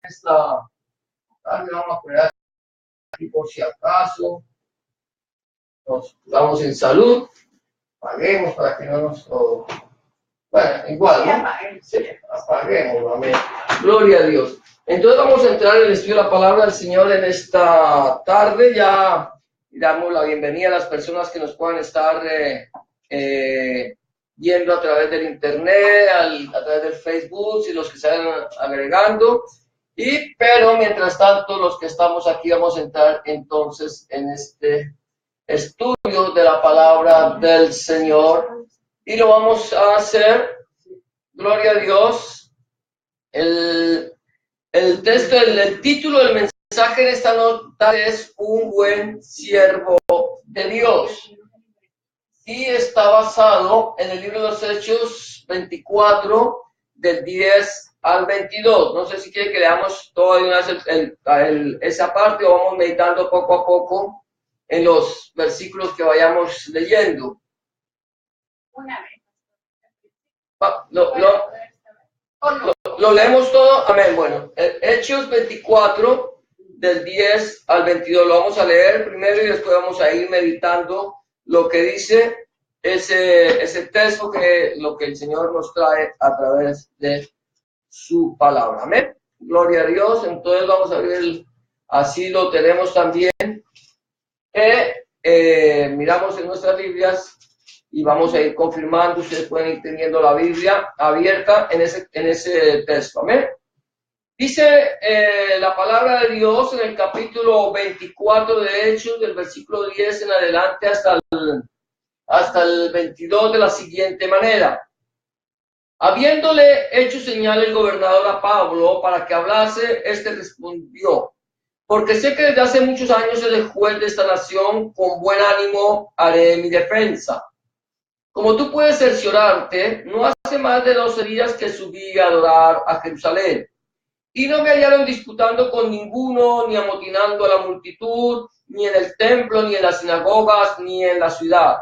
esta tarde vamos a poner aquí por si acaso nos curamos en salud, paguemos para que no nos... Bueno, igual, ¿no? Sí, apaguemos, amén. Gloria a Dios. Entonces vamos a entrar en el estudio de la palabra del Señor en esta tarde. Ya damos la bienvenida a las personas que nos puedan estar viendo a través del internet, a través del Facebook, y los que se vayan agregando. Pero mientras tanto, los que estamos aquí vamos a entrar entonces en este estudio de la palabra del Señor. Y lo vamos a hacer, gloria a Dios. El texto, el título del mensaje de esta nota es Un buen siervo de Dios. Y está basado en el libro de los Hechos 24, del 10 al 22. No sé si quiere que leamos toda una vez esa parte o vamos meditando poco a poco en los versículos que vayamos leyendo. Una vez. Lo leemos todo. Amén. Bueno, Hechos 24, del 10 al 22. Lo vamos a leer primero y después vamos a ir meditando lo que dice ese texto, lo que el Señor nos trae a través de su palabra. Amén. Gloria a Dios. Entonces vamos a ver, así lo tenemos también. Miramos en nuestras Biblias y vamos a ir confirmando. Ustedes pueden ir teniendo la Biblia abierta en ese texto. Amén. Dice la palabra de Dios en el capítulo 24 de Hechos, del versículo 10 en adelante hasta el 22, de la siguiente manera. Habiéndole hecho señal el gobernador a Pablo para que hablase, este respondió: porque sé que desde hace muchos años eres juez de esta nación, con buen ánimo haré mi defensa. Como tú puedes cerciorarte, no hace más de 12 días que subí a adorar a Jerusalén, y no me hallaron disputando con ninguno, ni amotinando a la multitud, ni en el templo, ni en las sinagogas, ni en la ciudad.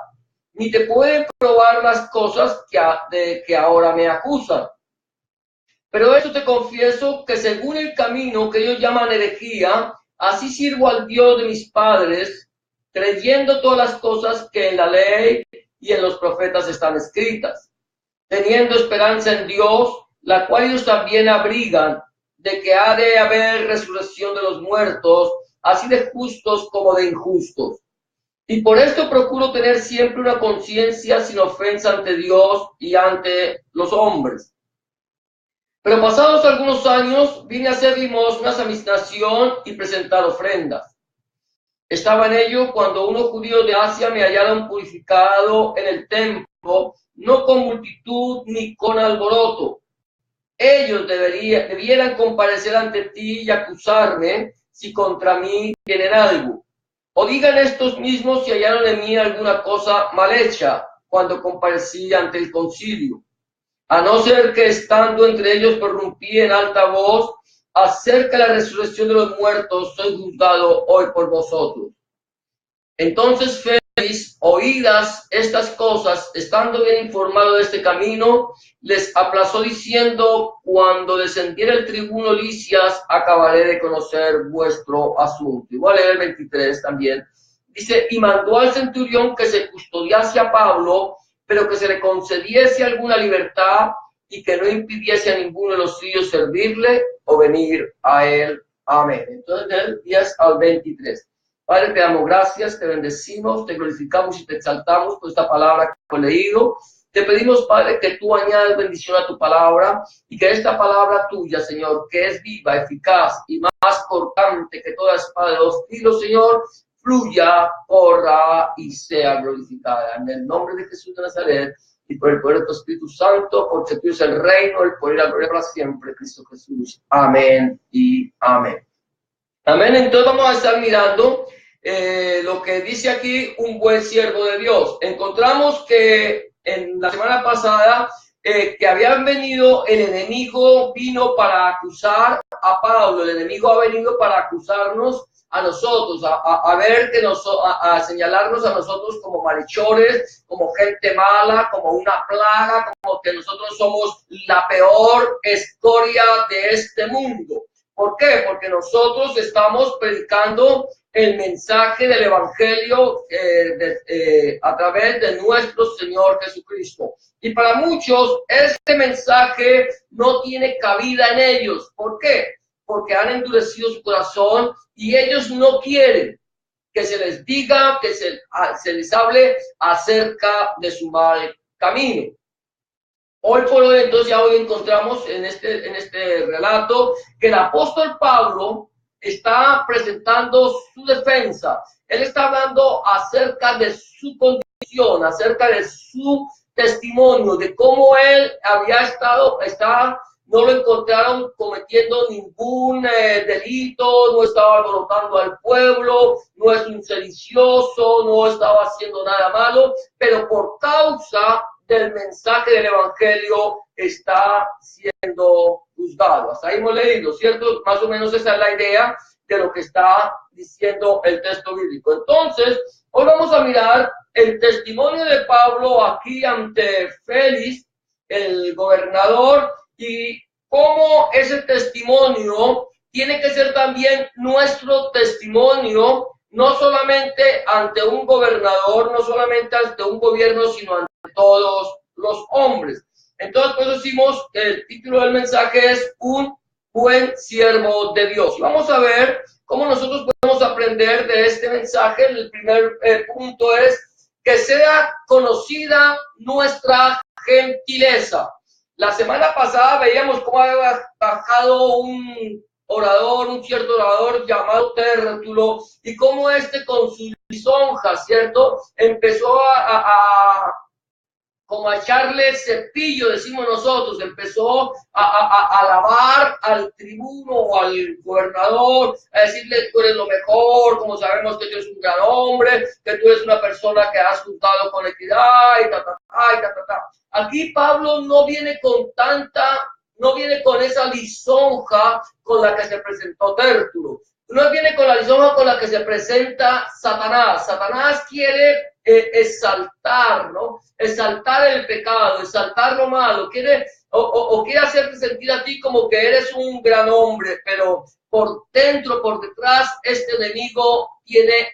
Ni te pueden probar las cosas de que ahora me acusan. Pero esto te confieso, que según el camino que ellos llaman herejía, así sirvo al Dios de mis padres, creyendo todas las cosas que en la ley y en los profetas están escritas, teniendo esperanza en Dios, la cual ellos también abrigan, de que ha de haber resurrección de los muertos, así de justos como de injustos. Y por esto procuro tener siempre una conciencia sin ofensa ante Dios y ante los hombres. Pero pasados algunos años vine a hacer limosnas a mi nación y presentar ofrendas. Estaba en ello cuando unos judíos de Asia me hallaron purificado en el templo, no con multitud ni con alboroto. Ellos debieran comparecer ante ti y acusarme si contra mí tienen algo. O digan estos mismos si hallaron en mí alguna cosa mal hecha cuando comparecí ante el concilio. A no ser que estando entre ellos prorrumpí en alta voz acerca de la resurrección de los muertos, soy juzgado hoy por vosotros. Entonces Félix, oídas estas cosas, estando bien informado de este camino, les aplazó diciendo: cuando descendiera el tribuno Lisias, acabaré de conocer vuestro asunto. Igual leer el 23 también. Dice: y mandó al centurión que se custodiase a Pablo, pero que se le concediese alguna libertad y que no impidiese a ninguno de los suyos servirle o venir a él. Amén. Entonces, del 10 al 23. Padre, te damos gracias, te bendecimos, te glorificamos y te exaltamos por esta palabra que hemos leído. Te pedimos, Padre, que tú añades bendición a tu palabra y que esta palabra tuya, Señor, que es viva, eficaz y más cortante que toda espada de dos filos, Señor, fluya, corra y sea glorificada. En el nombre de Jesús de Nazaret y por el poder de tu Espíritu Santo, porque tú es el reino, el poder y la gloria para siempre, Cristo Jesús. Amén y amén. Amén. Entonces vamos a estar mirando lo que dice aquí un buen siervo de Dios. Encontramos que en la semana pasada que habían venido, el enemigo vino para acusar a Pablo, el enemigo ha venido para acusarnos a nosotros, a señalarnos a nosotros como malhechores, como gente mala, como una plaga, como que nosotros somos la peor escoria de este mundo. ¿Por qué? Porque nosotros estamos predicando el mensaje del Evangelio a través de nuestro Señor Jesucristo. Y para muchos este mensaje no tiene cabida en ellos. ¿Por qué? Porque han endurecido su corazón y ellos no quieren que se les diga, que se les hable acerca de su mal camino. Hoy por hoy, entonces, ya hoy encontramos en este relato que el apóstol Pablo está presentando su defensa. Él está hablando acerca de su condición, acerca de su testimonio, de cómo él había no lo encontraron cometiendo ningún delito, no estaba alborotando al pueblo, no es un sedicioso, no estaba haciendo nada malo, pero por causa del mensaje del Evangelio está siendo juzgado. Hasta ahí hemos leído, ¿cierto? Más o menos esa es la idea de lo que está diciendo el texto bíblico. Entonces, hoy vamos a mirar el testimonio de Pablo aquí ante Félix, el gobernador, y cómo ese testimonio tiene que ser también nuestro testimonio, no solamente ante un gobernador, no solamente ante un gobierno, sino ante todos los hombres. Entonces, por eso decimos que el título del mensaje es Un buen siervo de Dios. Vamos a ver cómo nosotros podemos aprender de este mensaje. El primer punto es que sea conocida nuestra gentileza. La semana pasada veíamos cómo había bajado un cierto orador llamado Tértulo, y cómo con su lisonja, ¿cierto? Empezó como a echarle cepillo, decimos nosotros, empezó a alabar al tribuno o al gobernador, a decirle: tú eres lo mejor, como sabemos que tú eres un gran hombre, que tú eres una persona que has juntado con equidad, y ta. Aquí Pablo no viene con esa lisonja con la que se presentó Tértulo. No viene con la lisonja con la que se presenta Satanás. Satanás quiere exaltar, ¿no? Exaltar el pecado, exaltar lo malo. Quiere hacerte sentir a ti como que eres un gran hombre, pero por dentro, por detrás, este enemigo tiene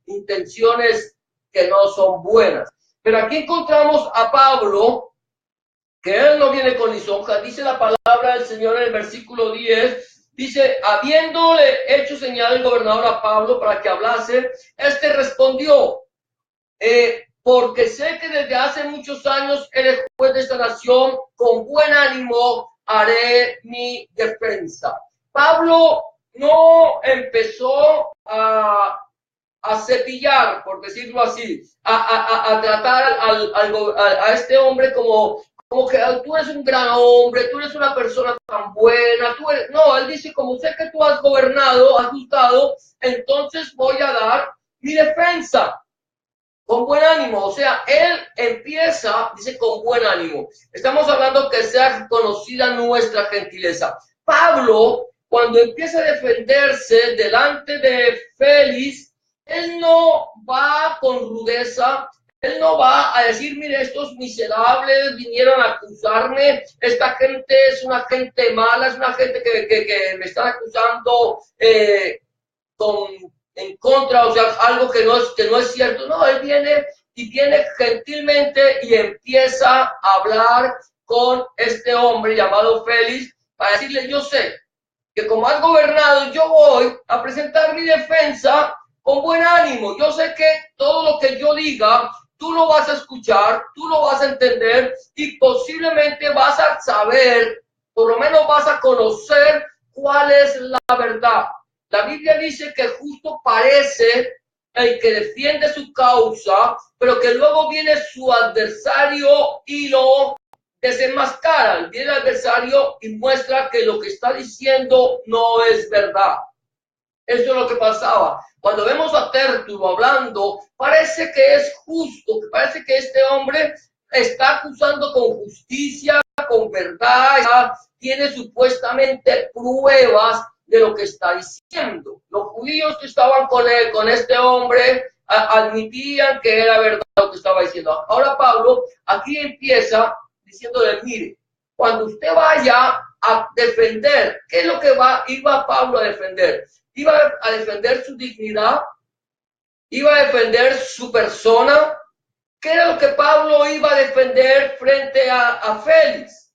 intenciones que no son buenas. Pero aquí encontramos a Pablo, que él no viene con lisonja. Dice la palabra del Señor en el versículo 10, dice: habiéndole hecho señal el gobernador a Pablo para que hablase, este respondió: porque sé que desde hace muchos años eres juez de esta nación, con buen ánimo haré mi defensa. Pablo no empezó a cepillar, por decirlo así, a tratar a este hombre como que tú eres un gran hombre, tú eres una persona tan buena, no, él dice: como sé que tú has gobernado, has juzgado, entonces voy a dar mi defensa con buen ánimo. O sea, él empieza, dice, con buen ánimo. Estamos hablando que sea conocida nuestra gentileza. Pablo, cuando empieza a defenderse delante de Félix, él no va con rudeza. Él no va a decir: mire, estos miserables vinieron a acusarme, esta gente es una gente mala, es una gente que me está acusando en contra, o sea, algo que no es cierto. No, él viene gentilmente y empieza a hablar con este hombre llamado Félix para decirle: yo sé que como has gobernado, yo voy a presentar mi defensa con buen ánimo. Yo sé que todo lo que yo diga, tú lo vas a escuchar, tú lo vas a entender, y posiblemente vas a saber, por lo menos vas a conocer cuál es la verdad. La Biblia dice que justo parece el que defiende su causa, pero que luego viene su adversario y lo desenmascara. Viene el adversario y muestra que lo que está diciendo no es verdad. Eso es lo que pasaba. Cuando vemos a Tértulo hablando, parece que es justo, parece que este hombre está acusando con justicia, con verdad, tiene supuestamente pruebas de lo que está diciendo. Los judíos que estaban con este hombre admitían que era verdad lo que estaba diciendo. Ahora Pablo aquí empieza diciéndole: mire, cuando usted vaya a defender. ¿Qué es lo que iba Pablo a defender? Iba a defender su dignidad, iba a defender su persona. ¿Qué era lo que Pablo iba a defender frente a Félix?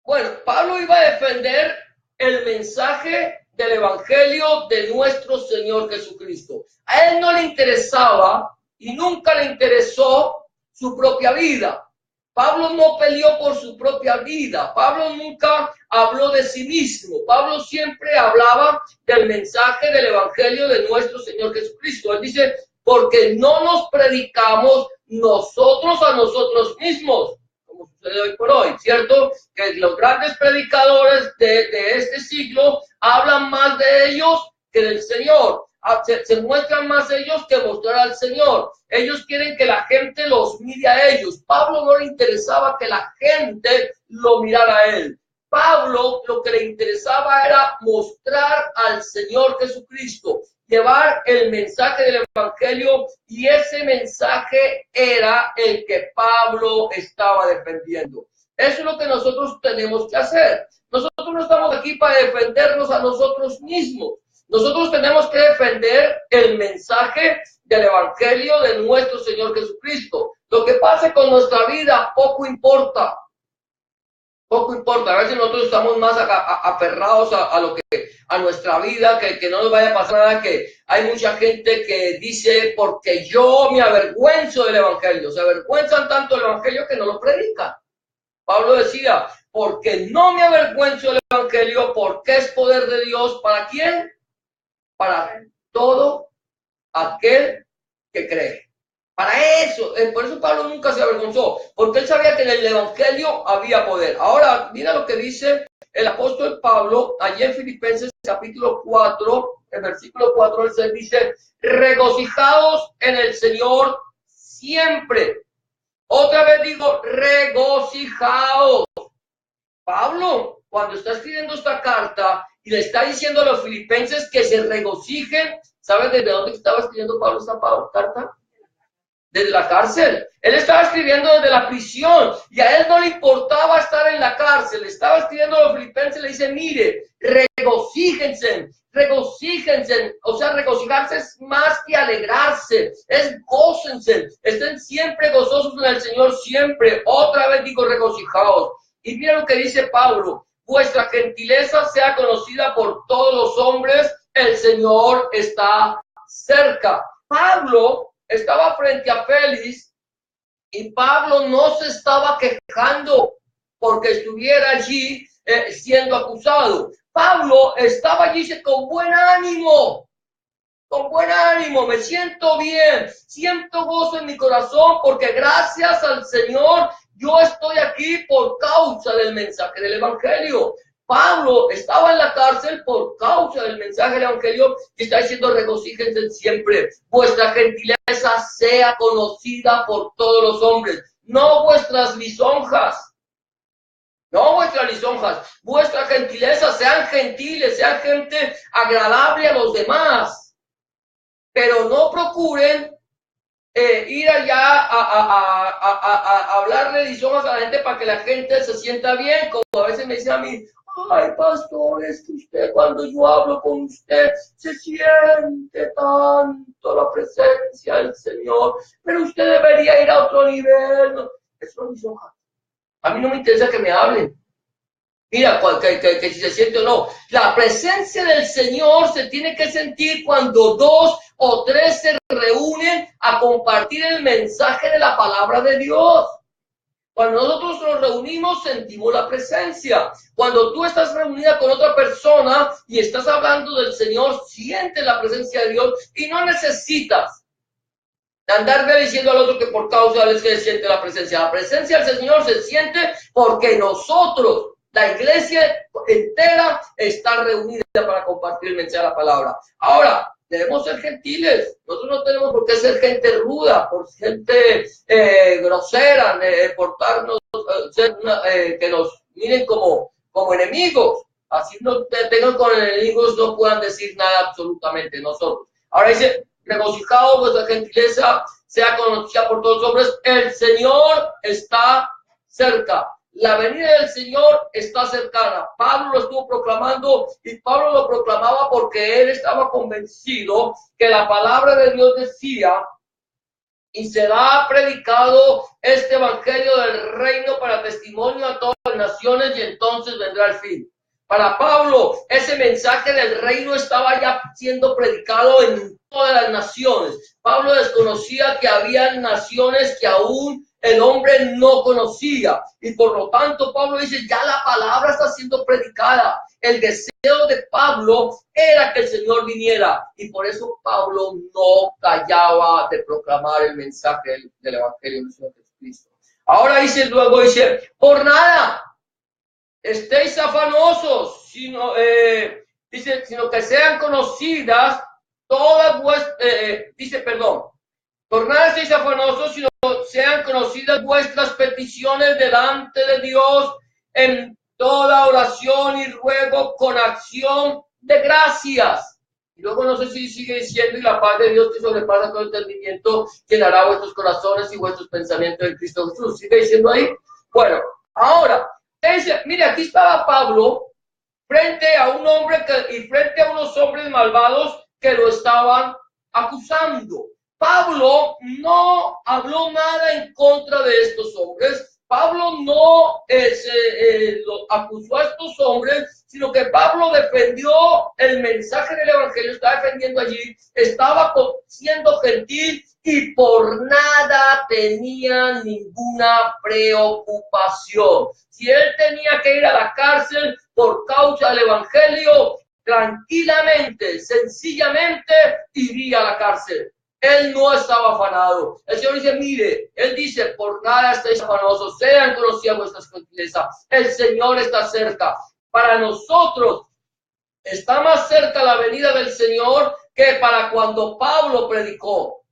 Bueno, Pablo iba a defender el mensaje del Evangelio de nuestro Señor Jesucristo. A él no le interesaba y nunca le interesó su propia vida. Pablo no peleó por su propia vida. Pablo nunca habló de sí mismo. Pablo siempre hablaba del mensaje del Evangelio de nuestro Señor Jesucristo. Él dice, porque no nos predicamos nosotros a nosotros mismos, como sucede hoy por hoy, ¿cierto? Que los grandes predicadores de este siglo hablan más de ellos que del Señor. Se muestran más ellos que mostrar al Señor. Ellos quieren que la gente los mire a ellos. Pablo no le interesaba que la gente lo mirara a él. Pablo lo que le interesaba era mostrar al Señor Jesucristo, llevar el mensaje del Evangelio, y ese mensaje era el que Pablo estaba defendiendo. Eso es lo que nosotros tenemos que hacer. Nosotros no estamos aquí para defendernos a nosotros mismos. Nosotros tenemos que defender el mensaje del Evangelio de nuestro Señor Jesucristo. Lo que pase con nuestra vida poco importa. Poco importa. A veces nosotros estamos más aferrados a nuestra vida, que no nos vaya a pasar nada, que hay mucha gente que dice, porque yo me avergüenzo del Evangelio. Se avergüenzan tanto del Evangelio que no lo predican. Pablo decía, porque no me avergüenzo del Evangelio, porque es poder de Dios. ¿Para quién? Para todo aquel que cree. Para eso, por eso Pablo nunca se avergonzó, porque él sabía que en el Evangelio había poder. Ahora, mira lo que dice el apóstol Pablo, allí en Filipenses capítulo 4, el versículo 4 al 6, dice, regocijaos en el Señor siempre. Otra vez digo, regocijaos. Pablo, cuando está escribiendo esta carta y le está diciendo a los filipenses que se regocijen, ¿sabes desde dónde estaba escribiendo Pablo esta carta? Desde la cárcel. Él estaba escribiendo desde la prisión y a él no le importaba estar en la cárcel. Estaba escribiendo a los filipenses, le dice, mire, regocíjense, regocíjense. O sea, regocijarse es más que alegrarse, es gócense. Estén siempre gozosos en el Señor, siempre. Otra vez digo, regocijaos. Y mira lo que dice Pablo, vuestra gentileza sea conocida por todos los hombres, el Señor está cerca. Pablo estaba frente a Félix y Pablo no se estaba quejando porque estuviera allí siendo acusado. Pablo estaba allí con buen ánimo, me siento bien, siento gozo en mi corazón porque gracias al Señor yo estoy aquí por causa del mensaje del Evangelio. Pablo estaba en la cárcel por causa del mensaje del Evangelio y está diciendo, regocíjense siempre. Vuestra gentileza sea conocida por todos los hombres. No vuestras lisonjas. No vuestras lisonjas. Vuestra gentileza, sean gentiles, sean gente agradable a los demás. Pero no procuren ir allá a hablarle lisonjas a la gente para que la gente se sienta bien, como a veces me dicen a mí, ay, pastor, es que usted, cuando yo hablo con usted, se siente tanto la presencia del Señor, pero usted debería ir a otro nivel. No, eso no es lisonja. A mí no me interesa que me hablen. Mira, que si se siente o no. La presencia del Señor se tiene que sentir cuando 2 o 3 se reúnen a compartir el mensaje de la palabra de Dios. Cuando nosotros nos reunimos, sentimos la presencia. Cuando tú estás reunida con otra persona y estás hablando del Señor, sientes la presencia de Dios y no necesitas andarle diciendo al otro que por causa de él se siente la presencia. La presencia del Señor se siente porque nosotros, la iglesia entera, está reunida para compartir el mensaje de la palabra. Ahora, debemos ser gentiles. Nosotros no tenemos por qué ser gente ruda, por gente grosera, portarnos, que nos miren como enemigos. Así no tengan con enemigos, no puedan decir nada absolutamente nosotros. Ahora dice, regocijaos, vuestra gentileza sea conocida por todos los hombres. El Señor está cerca. La venida del Señor está cercana. Pablo lo estuvo proclamando y Pablo lo proclamaba porque él estaba convencido que la palabra de Dios decía: y será predicado este evangelio del reino para testimonio a todas las naciones, y entonces vendrá el fin. Para Pablo, ese mensaje del reino estaba ya siendo predicado en todas las naciones. Pablo desconocía que había naciones que aún el hombre no conocía. Y por lo tanto, Pablo dice, ya la palabra está siendo predicada. El deseo de Pablo era que el Señor viniera. Y por eso Pablo no callaba de proclamar el mensaje del Evangelio del Señor Jesucristo. Ahora luego dice, por nada estéis afanosos, sino que sean conocidas todas vuestras, por nada estéis afanosos, sino sean conocidas vuestras peticiones delante de Dios en toda oración y ruego con acción de gracias. Y luego no sé si sigue diciendo, y la paz de Dios que sobrepasa todo entendimiento llenará vuestros corazones y vuestros pensamientos en Cristo Jesús. ¿Sigue diciendo ahí? Bueno, ahora, dice, mire, aquí estaba Pablo frente a un hombre y frente a unos hombres malvados que lo estaban acusando. Pablo no habló nada en contra de estos hombres. Pablo no lo acusó a estos hombres, sino que Pablo defendió el mensaje del Evangelio, estaba defendiendo allí, estaba siendo gentil y por nada tenía ninguna preocupación. Si él tenía que ir a la cárcel por causa del Evangelio, tranquilamente, sencillamente iría a la cárcel. Él no estaba afanado. El Señor dice, mire, Él dice, por nada estéis afanosos, sean conocidas vuestras gentilezas. El Señor está cerca. Para nosotros está más cerca la venida del Señor que para cuando Pablo predicó.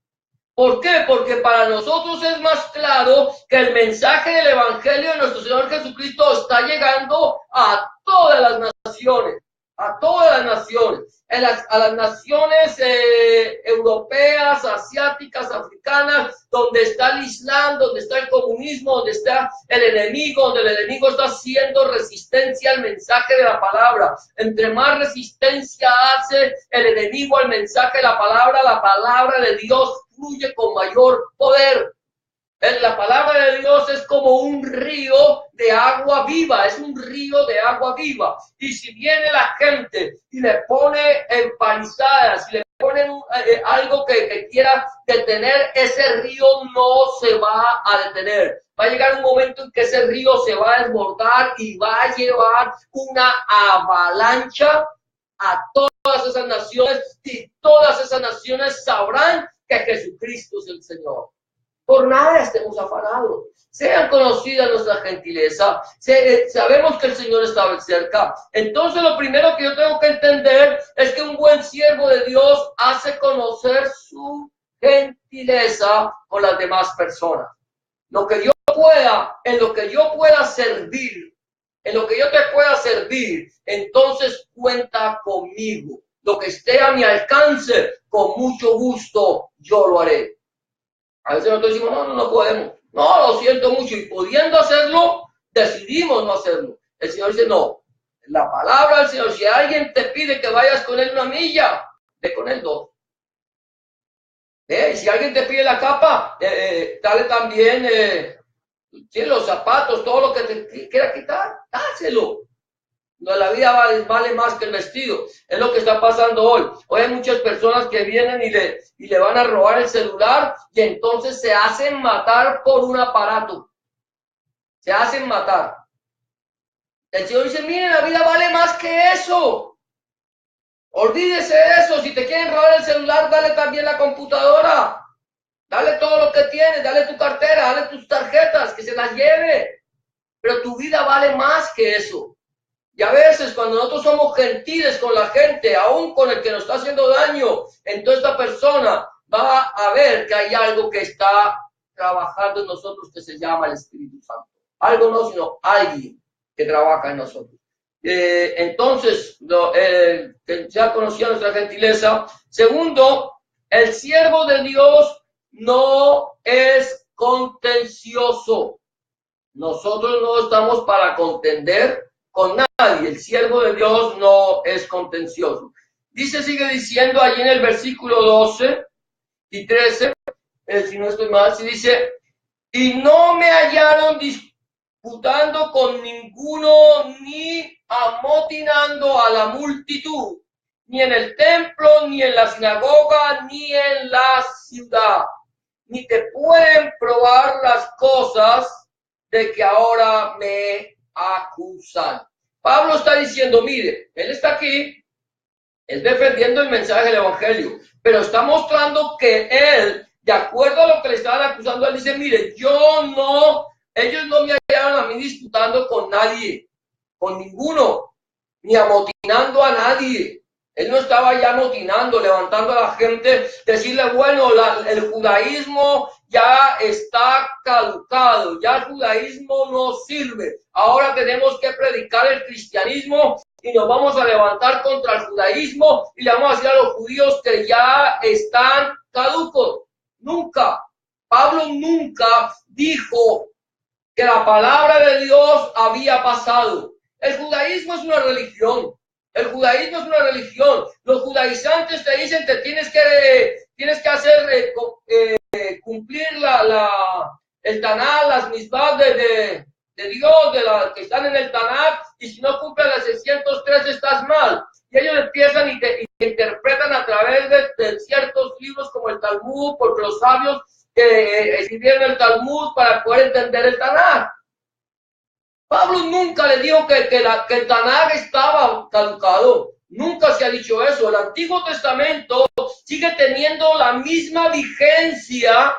¿Por qué? Porque para nosotros es más claro que el mensaje del Evangelio de nuestro Señor Jesucristo está llegando a todas las naciones. A todas las naciones, a las naciones europeas, asiáticas, africanas, donde está el Islam, donde está el comunismo, donde está el enemigo, donde el enemigo está haciendo resistencia al mensaje de la palabra. Entre más resistencia hace el enemigo al mensaje de la palabra de Dios fluye con mayor poder. La palabra de Dios es como un río de agua viva, es un río de agua viva. Y si viene la gente y le pone empalizadas, si le ponen algo que quiera detener, ese río no se va a detener. Va a llegar un momento en que ese río se va a desbordar y va a llevar una avalancha a todas esas naciones, y todas esas naciones sabrán que Jesucristo es el Señor. Por nada estemos afanados. Sean conocidas nuestra gentileza. Sabemos que el Señor está cerca. Entonces lo primero que yo tengo que entender es que un buen siervo de Dios hace conocer su gentileza con las demás personas. En lo que yo pueda servir, en lo que yo te pueda servir, entonces cuenta conmigo. Lo que esté a mi alcance, con mucho gusto yo lo haré. A veces nosotros decimos, no podemos. No, lo siento mucho. Y pudiendo hacerlo, decidimos no hacerlo. El Señor dice, no. La palabra del Señor, si alguien te pide que vayas con él 1 milla, ve con él 2. Si alguien te pide la capa, dale también los zapatos, todo lo que te quiera quitar, dáselo. No, la vida vale más que el vestido. Es lo que está pasando hoy. Hoy hay muchas personas que vienen y le van a robar el celular y entonces se hacen matar por un aparato. Se hacen matar. El Señor dice, miren, la vida vale más que eso. Olvídese de eso. Si te quieren robar el celular, dale también la computadora. Dale todo lo que tienes, dale tu cartera, dale tus tarjetas, que se las lleve. Pero tu vida vale más que eso. Y a veces cuando nosotros somos gentiles con la gente, aún con el que nos está haciendo daño, entonces esta persona va a ver que hay algo que está trabajando en nosotros que se llama el Espíritu Santo. Algo no, sino alguien que trabaja en nosotros. Entonces, ya conocía nuestra gentileza. Segundo, el siervo de Dios no es contencioso. Nosotros no estamos para contender con nadie. El siervo de Dios no es contencioso. Sigue diciendo allí en el versículo 12 y 13, si no estoy mal, dice, y no me hallaron disputando con ninguno, ni amotinando a la multitud, ni en el templo, ni en la sinagoga, ni en la ciudad, ni te pueden probar las cosas de que ahora me acusan. Pablo está diciendo, mire, él está aquí, él defendiendo el mensaje del evangelio, pero está mostrando que él, de acuerdo a lo que le estaban acusando, él dice, mire, ellos no me hallaron a mí disputando con nadie, con ninguno, ni amotinando a nadie. Él no estaba ya amotinando, levantando a la gente, decirle, bueno, el judaísmo ya está caducado, ya el judaísmo no sirve. Ahora tenemos que predicar el cristianismo y nos vamos a levantar contra el judaísmo y le vamos a decir a los judíos que ya están caducos. Nunca, Pablo nunca dijo que la palabra de Dios había pasado. El judaísmo es una religión. El judaísmo es una religión. Los judaizantes te dicen que tienes que hacer cumplir el Tanaj, las misbah de Dios, que están en el Tanaj, y si no cumples las 603 estás mal. Y ellos empiezan y interpretan a través de ciertos libros como el Talmud, porque los sabios escribieron el Talmud para poder entender el Tanaj. Pablo nunca le dijo que el Tanaj estaba caducado. Nunca se ha dicho eso. El Antiguo Testamento sigue teniendo la misma vigencia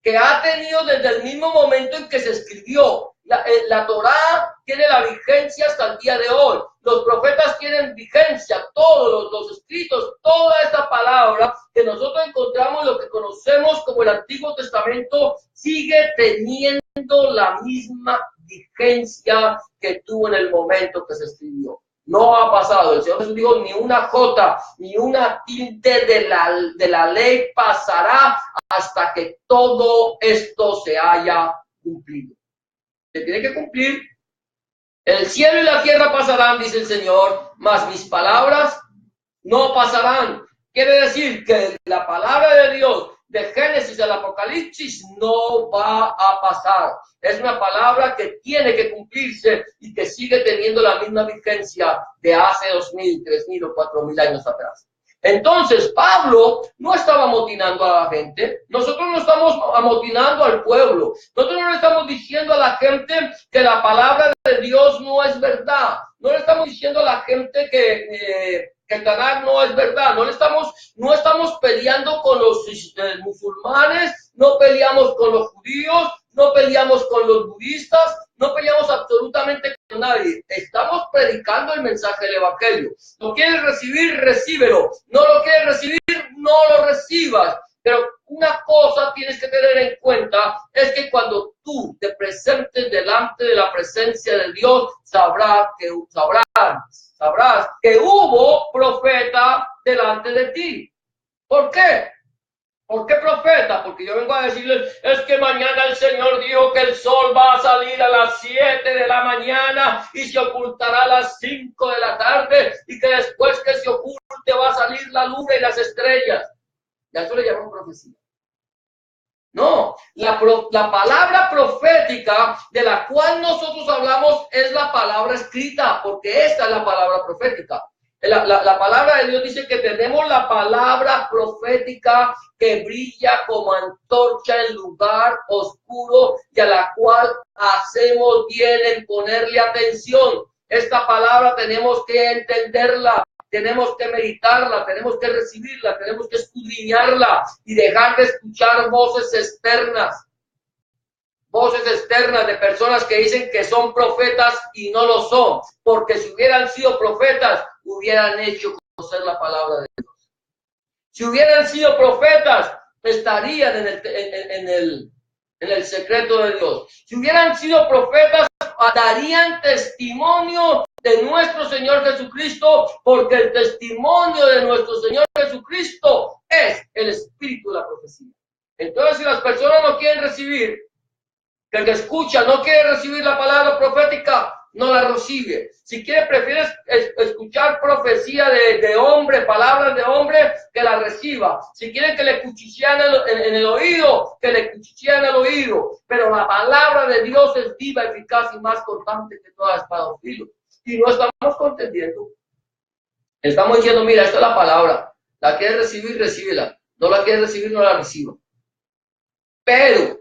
que ha tenido desde el mismo momento en que se escribió. La Torá tiene la vigencia hasta el día de hoy. Los profetas tienen vigencia. Todos los escritos, toda esta palabra que nosotros encontramos, lo que conocemos como el Antiguo Testamento, sigue teniendo la misma vigencia que tuvo en el momento que se escribió. No ha pasado. El Señor Jesús dijo, ni una jota, ni una tilde de la ley pasará hasta que todo esto se haya cumplido. Se tiene que cumplir. El cielo y la tierra pasarán, dice el Señor, mas mis palabras no pasarán. Quiere decir que la palabra de Dios, de Génesis al Apocalipsis, no va a pasar. Es una palabra que tiene que cumplirse y que sigue teniendo la misma vigencia de hace 2000, 3000 o 4000 años atrás. Entonces, Pablo no estaba amotinando a la gente. Nosotros no estamos amotinando al pueblo. Nosotros no le estamos diciendo a la gente que la palabra de Dios no es verdad. No le estamos diciendo a la gente que el Tanaj no es verdad. No estamos peleando con los musulmanes, no peleamos con los judíos, no peleamos con los budistas, no peleamos absolutamente con nadie. Estamos predicando el mensaje del evangelio. ¿Lo quieres recibir? Recíbelo. No lo quieres recibir, no lo recibas. Pero una cosa tienes que tener en cuenta, es que cuando tú te presentes delante de la presencia de Dios, sabrás que hubo profeta delante de ti. ¿Por qué? ¿Por qué profeta? Porque yo vengo a decirles, es que mañana el Señor dijo que el sol va a salir a las 7 de la mañana y se ocultará a las 5 de la tarde y que después que se oculte va a salir la luna y las estrellas. Ya eso le llaman profecía. No, la palabra profética de la cual nosotros hablamos es la palabra escrita, porque esta es la palabra profética. La palabra de Dios dice que tenemos la palabra profética que brilla como antorcha en lugar oscuro y a la cual hacemos bien en ponerle atención. Esta palabra tenemos que entenderla, tenemos que meditarla, tenemos que recibirla, tenemos que escudriñarla y dejar de escuchar voces externas de personas que dicen que son profetas y no lo son, porque si hubieran sido profetas, hubieran hecho conocer la palabra de Dios. Si hubieran sido profetas, estarían en el secreto de Dios. Si hubieran sido profetas, darían testimonio de nuestro Señor Jesucristo, porque el testimonio de nuestro Señor Jesucristo es el espíritu de la profecía. Entonces, si las personas no quieren recibir Que el que escucha no quiere recibir la palabra profética, no la recibe. Si quiere, prefieres escuchar profecía de hombre, palabras de hombre, que la reciba. Si quiere que le cuchichean en el oído, que le cuchichean el oído. Pero la palabra de Dios es viva, eficaz y más cortante que toda espada de filo. Y no estamos contendiendo. Estamos diciendo, mira, esta es la palabra. La quieres recibir, recíbela. No la quieres recibir, no la reciba. Pero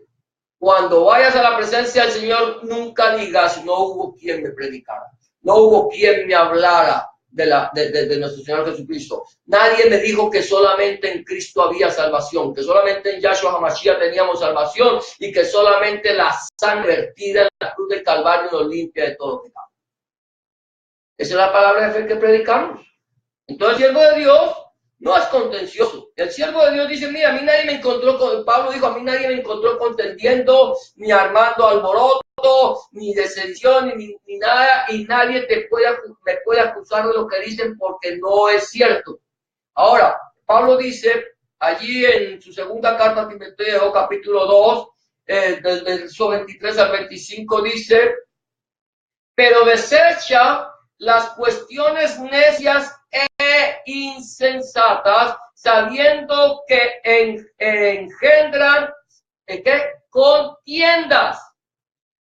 cuando vayas a la presencia del Señor, nunca digas, no hubo quien me predicara, no hubo quien me hablara de nuestro Señor Jesucristo. Nadie me dijo que solamente en Cristo había salvación, que solamente en Yahshua HaMashiach teníamos salvación y que solamente la sangre vertida en la cruz del Calvario nos limpia de todo pecado. Esa es la palabra de fe que predicamos. Entonces el siervo de Dios no es contencioso. El siervo de Dios dice, mira, a mí nadie me encontró, Pablo dijo, a mí nadie me encontró contendiendo, ni armando alboroto, ni de sedición, ni nada, y nadie me puede acusar de lo que dicen porque no es cierto. Ahora, Pablo dice, allí en su segunda carta a Timoteo, capítulo 2, del verso 23 al 25, dice, pero desecha las cuestiones necias e insensatas, sabiendo que engendran contiendas,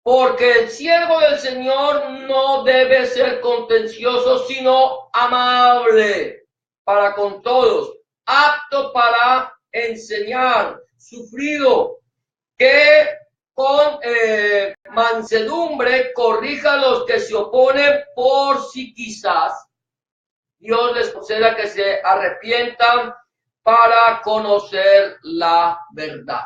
porque el siervo del Señor no debe ser contencioso, sino amable para con todos, apto para enseñar, sufrido, que con mansedumbre corrija a los que se oponen, por si quizás Dios les conceda que se arrepientan para conocer la verdad.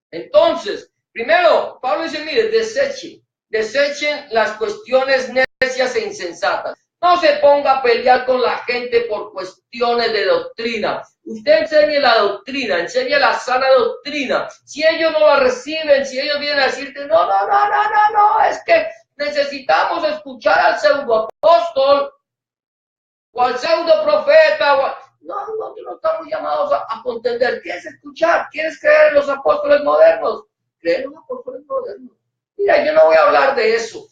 Entonces, primero, Pablo dice, mire, desechen las cuestiones necias e insensatas. No se ponga a pelear con la gente por cuestiones de doctrina. Usted enseñe la doctrina, enseñe la sana doctrina. Si ellos no la reciben, si ellos vienen a decirte, no, es que necesitamos escuchar al pseudoapóstol o al pseudoprofeta. No estamos llamados a contender. ¿Quieres escuchar? ¿Quieres creer en los apóstoles modernos? Cree en los apóstoles modernos. Mira, yo no voy a hablar de eso.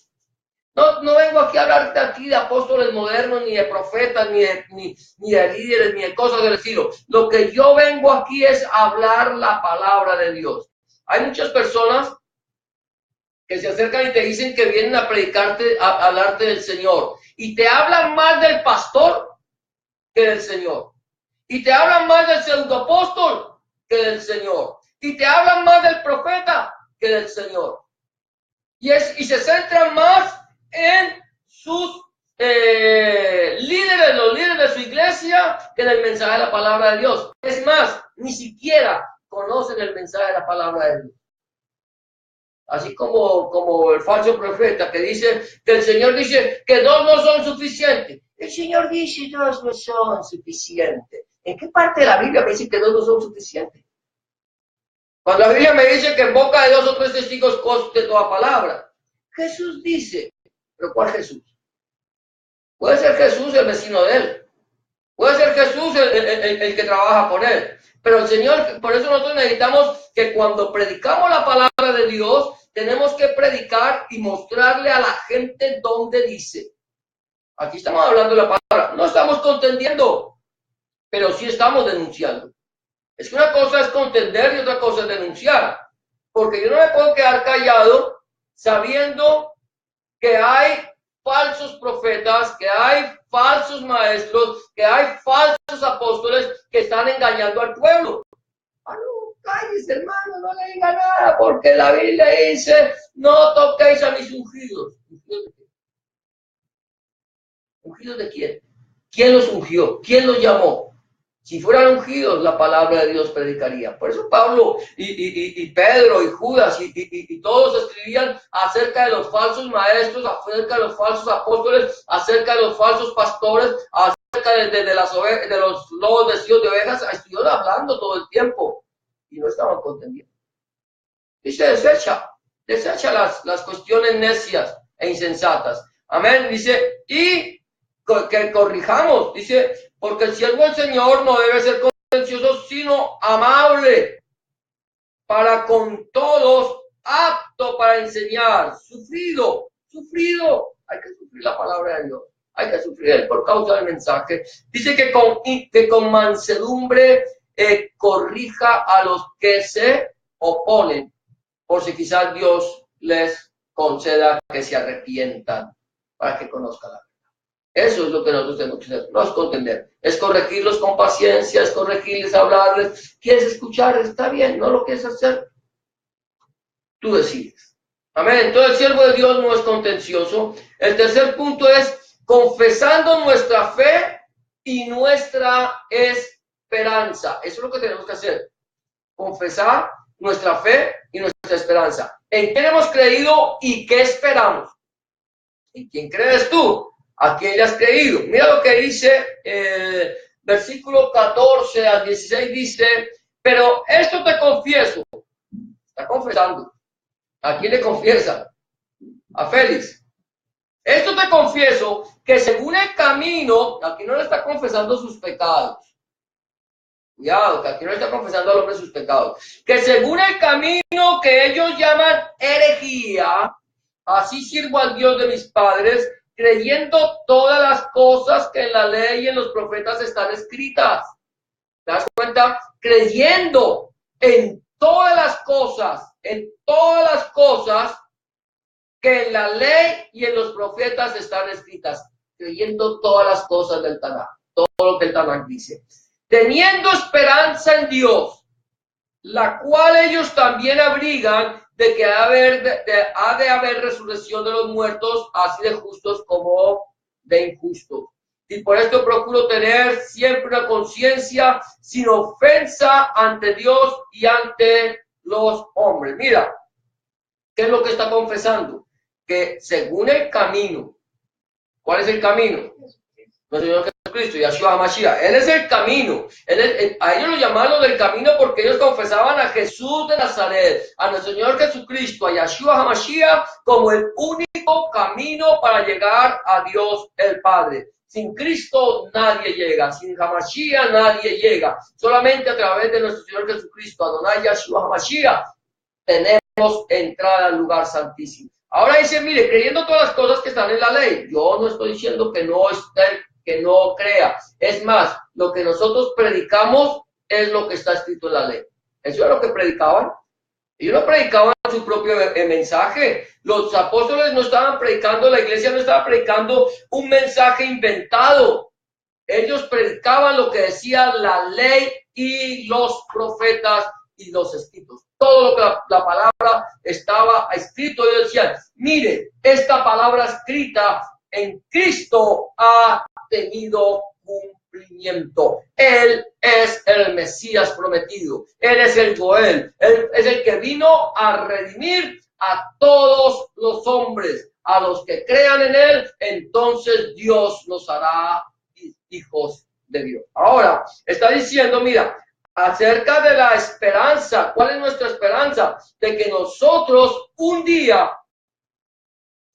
No vengo aquí a hablarte de apóstoles modernos, ni de profetas, ni de líderes, ni de cosas del estilo. Lo que yo vengo aquí es hablar la palabra de Dios. Hay muchas personas que se acercan y te dicen que vienen a predicarte, a hablarte del Señor. Y te hablan más del pastor que del Señor. Y te hablan más del pseudoapóstol que del Señor. Y te hablan más del profeta que del Señor. Y se centran más en sus líderes, los líderes de su iglesia, que en el mensaje de la palabra de Dios. Es más, ni siquiera conocen el mensaje de la palabra de Dios. Así como el falso profeta que dice que el Señor dice que dos no son suficientes. El Señor dice dos no son suficientes. ¿En qué parte de la Biblia me dice que dos no son suficientes? Cuando la Biblia me dice que en boca de dos o tres testigos conste toda palabra. Jesús dice, ¿pero cuál Jesús? Puede ser Jesús el vecino de él. Puede ser Jesús el que trabaja con él. Pero el Señor, por eso nosotros necesitamos que cuando predicamos la palabra de Dios, tenemos que predicar y mostrarle a la gente dónde dice. Aquí estamos hablando de la palabra. No estamos contendiendo, pero sí estamos denunciando. Es que una cosa es contender y otra cosa es denunciar. Porque yo no me puedo quedar callado sabiendo que hay falsos profetas, que hay falsos maestros, que hay falsos apóstoles que están engañando al pueblo. Ah, no, cállese, hermano, no le diga nada, porque la Biblia dice, no toquéis a mis ungidos. ¿Ungidos de qué? ¿Ungidos de quién? ¿Quién los ungió? ¿Quién los llamó? Si fueran ungidos, la palabra de Dios predicaría. Por eso Pablo y Pedro y Judas y todos escribían acerca de los falsos maestros, acerca de los falsos apóstoles, acerca de los falsos pastores, acerca de los lobos vestidos de ovejas. Estuvieron hablando todo el tiempo y no estaban contendiendo. Dice, desecha las cuestiones necias e insensatas. Amén. Dice, y que corrijamos, dice, porque el siervo del Señor no debe ser contencioso, sino amable para con todos, apto para enseñar, sufrido, hay que sufrir la palabra de Dios, hay que sufrir por causa del mensaje. Dice que con mansedumbre corrija a los que se oponen, por si quizás Dios les conceda que se arrepientan para que conozcan la verdad. Eso es lo que nosotros tenemos que hacer, no es contender, es corregirlos con paciencia, es corregirles, hablarles. ¿Quieres escuchar? Está bien, no lo quieres hacer, tú decides. Amén. Entonces el siervo de Dios no es contencioso. El tercer punto es confesando nuestra fe y nuestra esperanza. Eso es lo que tenemos que hacer. Confesar nuestra fe y nuestra esperanza. ¿En quién hemos creído y qué esperamos? ¿En quién crees tú? ¿A quién le has creído? Mira lo que dice versículo 14 al 16 dice, pero esto te confieso. Está confesando. ¿A quién le confiesa? A Félix. Esto te confieso que según el camino, aquí no le está confesando sus pecados. Cuidado, que aquí no le está confesando al hombre sus pecados. Que según el camino que ellos llaman herejía, así sirvo al Dios de mis padres, creyendo todas las cosas que en la ley y en los profetas están escritas. ¿Te das cuenta? Creyendo en todas las cosas que en la ley y en los profetas están escritas, creyendo todas las cosas del Tanaj, todo lo que el Tanaj dice, teniendo esperanza en Dios, la cual ellos también abrigan de que ha de haber resurrección de los muertos, así de justos como de injustos. Y por esto procuro tener siempre una conciencia sin ofensa ante Dios y ante los hombres. Mira, ¿qué es lo que está confesando? Que según el camino, ¿cuál es el camino? Nuestro Señor Jesucristo, Yahshua HaMashiach. Él es el camino. A ellos lo llamaron del camino porque ellos confesaban a Jesús de Nazaret, a nuestro Señor Jesucristo, a Yahshua HaMashiach, como el único camino para llegar a Dios el Padre. Sin Cristo nadie llega, sin HaMashiach nadie llega. Solamente a través de nuestro Señor Jesucristo, Adonai Yahshua HaMashiach, tenemos entrada al lugar santísimo. Ahora dice, mire, creyendo todas las cosas que están en la ley. Yo no estoy diciendo que no esté, que no crea. Es más, lo que nosotros predicamos es lo que está escrito en la ley. Eso es lo que predicaban. Ellos no predicaban su propio mensaje. Los apóstoles no estaban predicando, la iglesia no estaba predicando un mensaje inventado. Ellos predicaban lo que decía la ley y los profetas y los escritos. Todo lo que la palabra estaba escrito. Ellos decían, mire, esta palabra escrita en Cristo ha tenido cumplimiento. Él es el Mesías prometido. Él es el Goel. Él es el que vino a redimir a todos los hombres. A los que crean en Él, entonces Dios los hará hijos de Dios. Ahora, está diciendo, mira, acerca de la esperanza. ¿Cuál es nuestra esperanza? De que nosotros un día,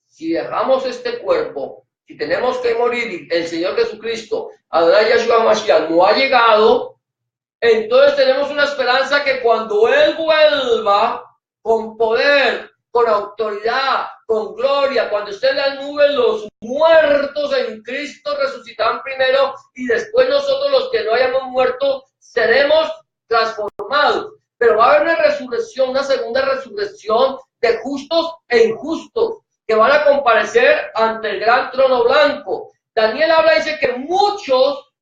si dejamos este cuerpo, si tenemos que morir y el Señor Jesucristo, Adonai Yahshua HaMashiach, no ha llegado, entonces tenemos una esperanza que cuando Él vuelva con poder, con autoridad, con gloria, cuando esté en las nubes, los muertos en Cristo resucitarán primero y después nosotros los que no hayamos muerto seremos transformados. Pero va a haber una resurrección, una segunda resurrección de justos e injustos que van a comparecer ante el gran trono blanco. Daniel habla y dice que muchos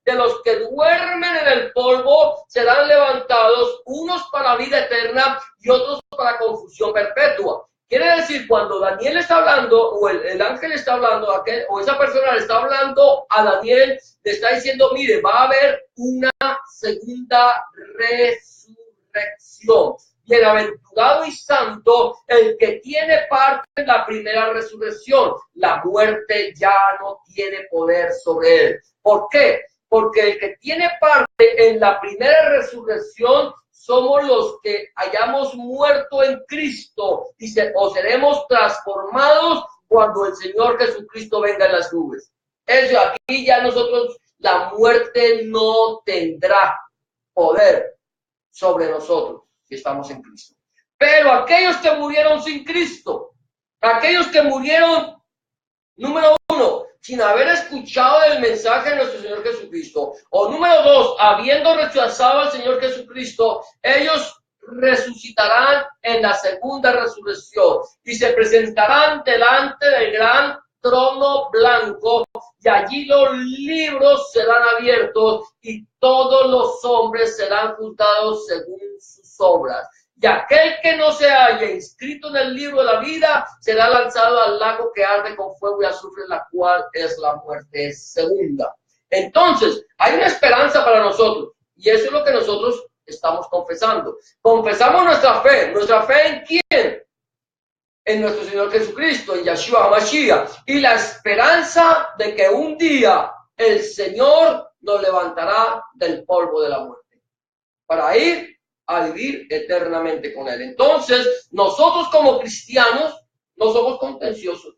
de los que duermen en el polvo serán levantados, unos para vida eterna y otros para confusión perpetua. Quiere decir, cuando Daniel está hablando, o el ángel está hablando, o esa persona le está hablando a Daniel, le está diciendo, mire, va a haber una segunda resurrección. Bienaventurado y santo el que tiene parte en la primera resurrección. La muerte ya no tiene poder sobre él. ¿Por qué? Porque el que tiene parte en la primera resurrección somos los que hayamos muerto en Cristo y o seremos transformados cuando el Señor Jesucristo venga en las nubes. Eso, aquí ya nosotros, la muerte no tendrá poder sobre nosotros si estamos en Cristo. Pero aquellos que murieron sin Cristo, aquellos que murieron, número uno, sin haber escuchado el mensaje de nuestro Señor Jesucristo, o número dos, habiendo rechazado al Señor Jesucristo, ellos resucitarán en la segunda resurrección y se presentarán delante del gran trono blanco, y allí los libros serán abiertos y todos los hombres serán juzgados según sus obras. Y aquel que no se haya inscrito en el libro de la vida será lanzado al lago que arde con fuego y azufre, la cual es la muerte segunda. Entonces, hay una esperanza para nosotros, y eso es lo que nosotros estamos confesando. Confesamos nuestra fe. ¿Nuestra fe en quién? En nuestro Señor Jesucristo, en Yeshua HaMashiach, y la esperanza de que un día el Señor nos levantará del polvo de la muerte para ir a vivir eternamente con Él. Entonces, nosotros como cristianos no somos contenciosos,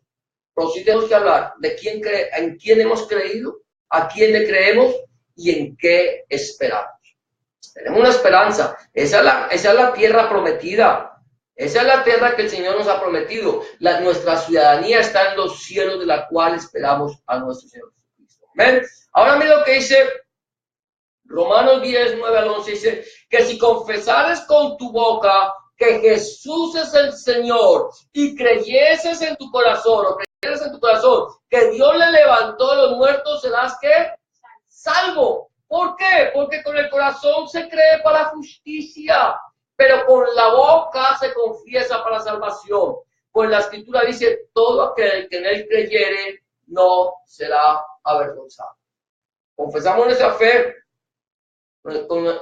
pero sí tenemos que hablar de en quién hemos creído, a quién le creemos y en qué esperamos. Tenemos una esperanza. Esa es la tierra prometida. Esa es la tierra que el Señor nos ha prometido. Nuestra ciudadanía está en los cielos, de la cual esperamos a nuestro Señor Jesucristo. Amén. Ahora mira lo que dice Romanos 10, 9 al 11. Dice que si confesares con tu boca que Jesús es el Señor y creyeses en tu corazón, o creyeres en tu corazón que Dios le levantó de los muertos, serás ¿qué? Salvo. ¿Por qué? Porque con el corazón se cree para justicia, pero con la boca se confiesa para salvación. Pues la Escritura dice, todo aquel que en él creyere no será avergonzado. Confesamos nuestra fe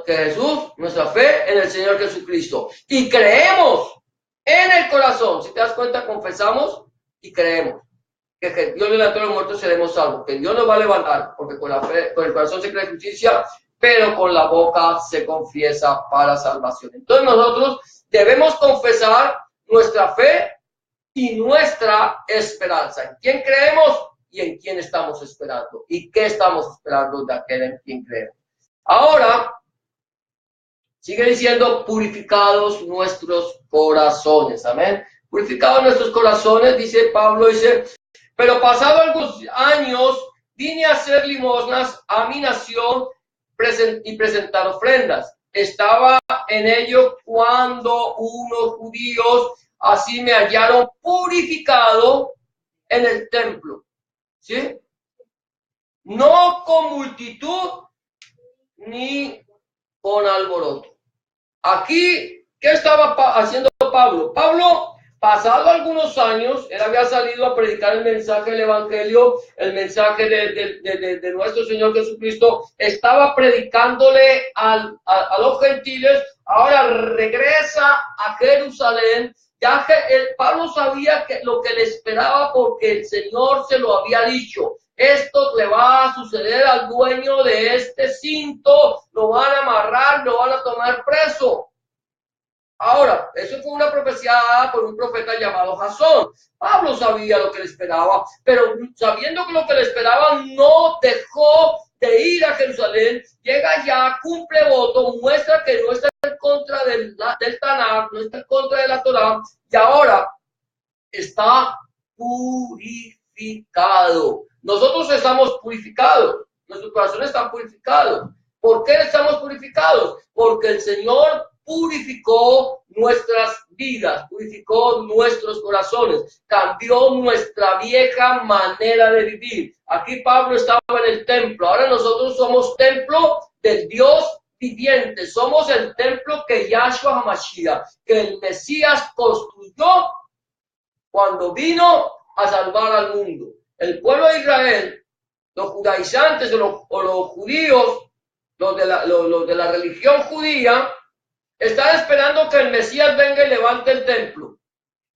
que Jesús, nuestra fe en el Señor Jesucristo, y creemos en el corazón. Si te das cuenta, confesamos y creemos que Dios le levantó a los muertos, seremos salvos, que Dios nos va a levantar, porque con la fe, con el corazón se cree justicia, pero con la boca se confiesa para salvación. Entonces nosotros debemos confesar nuestra fe y nuestra esperanza. ¿En quién creemos y en quién estamos esperando? ¿Y qué estamos esperando de aquel en quien creemos? Ahora, sigue diciendo, purificados nuestros corazones. Amén. Purificados nuestros corazones, dice Pablo, dice, pero pasado algunos años vine a hacer limosnas a mi nación y presentar ofrendas. Estaba en ello cuando unos judíos así me hallaron purificado en el templo. ¿Sí? No con multitud ni con alboroto. Aquí, ¿qué estaba haciendo Pablo? Pablo, pasado algunos años, él había salido a predicar el mensaje del Evangelio, el mensaje de nuestro Señor Jesucristo, estaba predicándole a los gentiles, ahora regresa a Jerusalén. Ya Pablo sabía que lo que le esperaba porque el Señor se lo había dicho. Esto le va a suceder al dueño de este cinto, lo van a amarrar, lo van a tomar preso. Ahora, eso fue una profecía dada por un profeta llamado Jasón. Pablo sabía lo que le esperaba, pero sabiendo que lo que le esperaba, no dejó de ir a Jerusalén, llega allá, cumple voto, muestra que no está en contra del Tanakh, no está en contra de la Torá, y ahora está purificado. Nosotros estamos purificados, nuestros corazones están purificados. ¿Por qué estamos purificados? Porque el Señor purificó nuestras vidas, purificó nuestros corazones, cambió nuestra vieja manera de vivir. Aquí Pablo estaba en el templo, ahora nosotros somos templo del Dios viviente, somos el templo que Yahshua HaMashiach, que el Mesías construyó cuando vino a salvar al mundo. El pueblo de Israel, los judaizantes o los judíos, los de la religión judía, están esperando que el Mesías venga y levante el templo.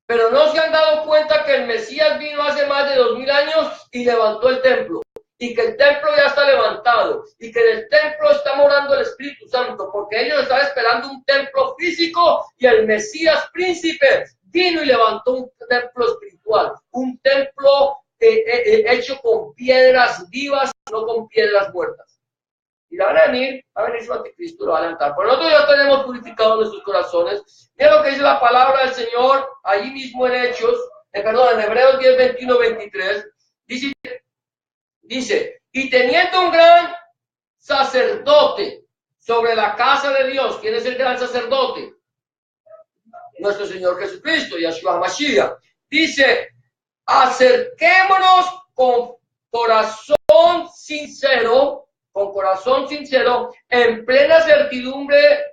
Pero no se han dado cuenta que el Mesías vino hace más de 2000 años y levantó el templo. Y que el templo ya está levantado. Y que en el templo está morando el Espíritu Santo. Porque ellos están esperando un templo físico y el Mesías príncipe vino y levantó un templo espiritual. Un templo hecho con piedras vivas, no con piedras muertas. Y va a venir su anticristo y lo va a adelantar. Pero nosotros ya tenemos purificados nuestros corazones. Mira lo que dice la palabra del Señor, allí mismo en Hechos, en Hebreos 10, 21, 23. Dice, y teniendo un gran sacerdote sobre la casa de Dios. ¿Quién es el gran sacerdote? Nuestro Señor Jesucristo, Yahshua Mashiach. Dice, acerquémonos con corazón sincero, en plena certidumbre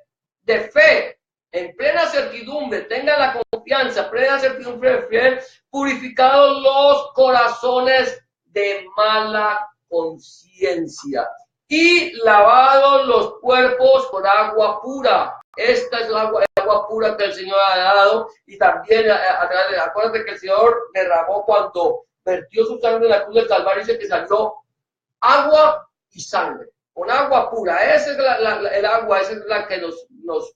de fe, en plena certidumbre, tengan la confianza, plena certidumbre de fe, purificados los corazones de mala conciencia y lavados los cuerpos con agua pura. Esta es la agua pura que el Señor ha dado, y también acuérdate que el Señor derramó cuando vertió su sangre en la cruz del Calvario, dice que salió agua y sangre, con agua pura. Esa es el agua, esa es la que nos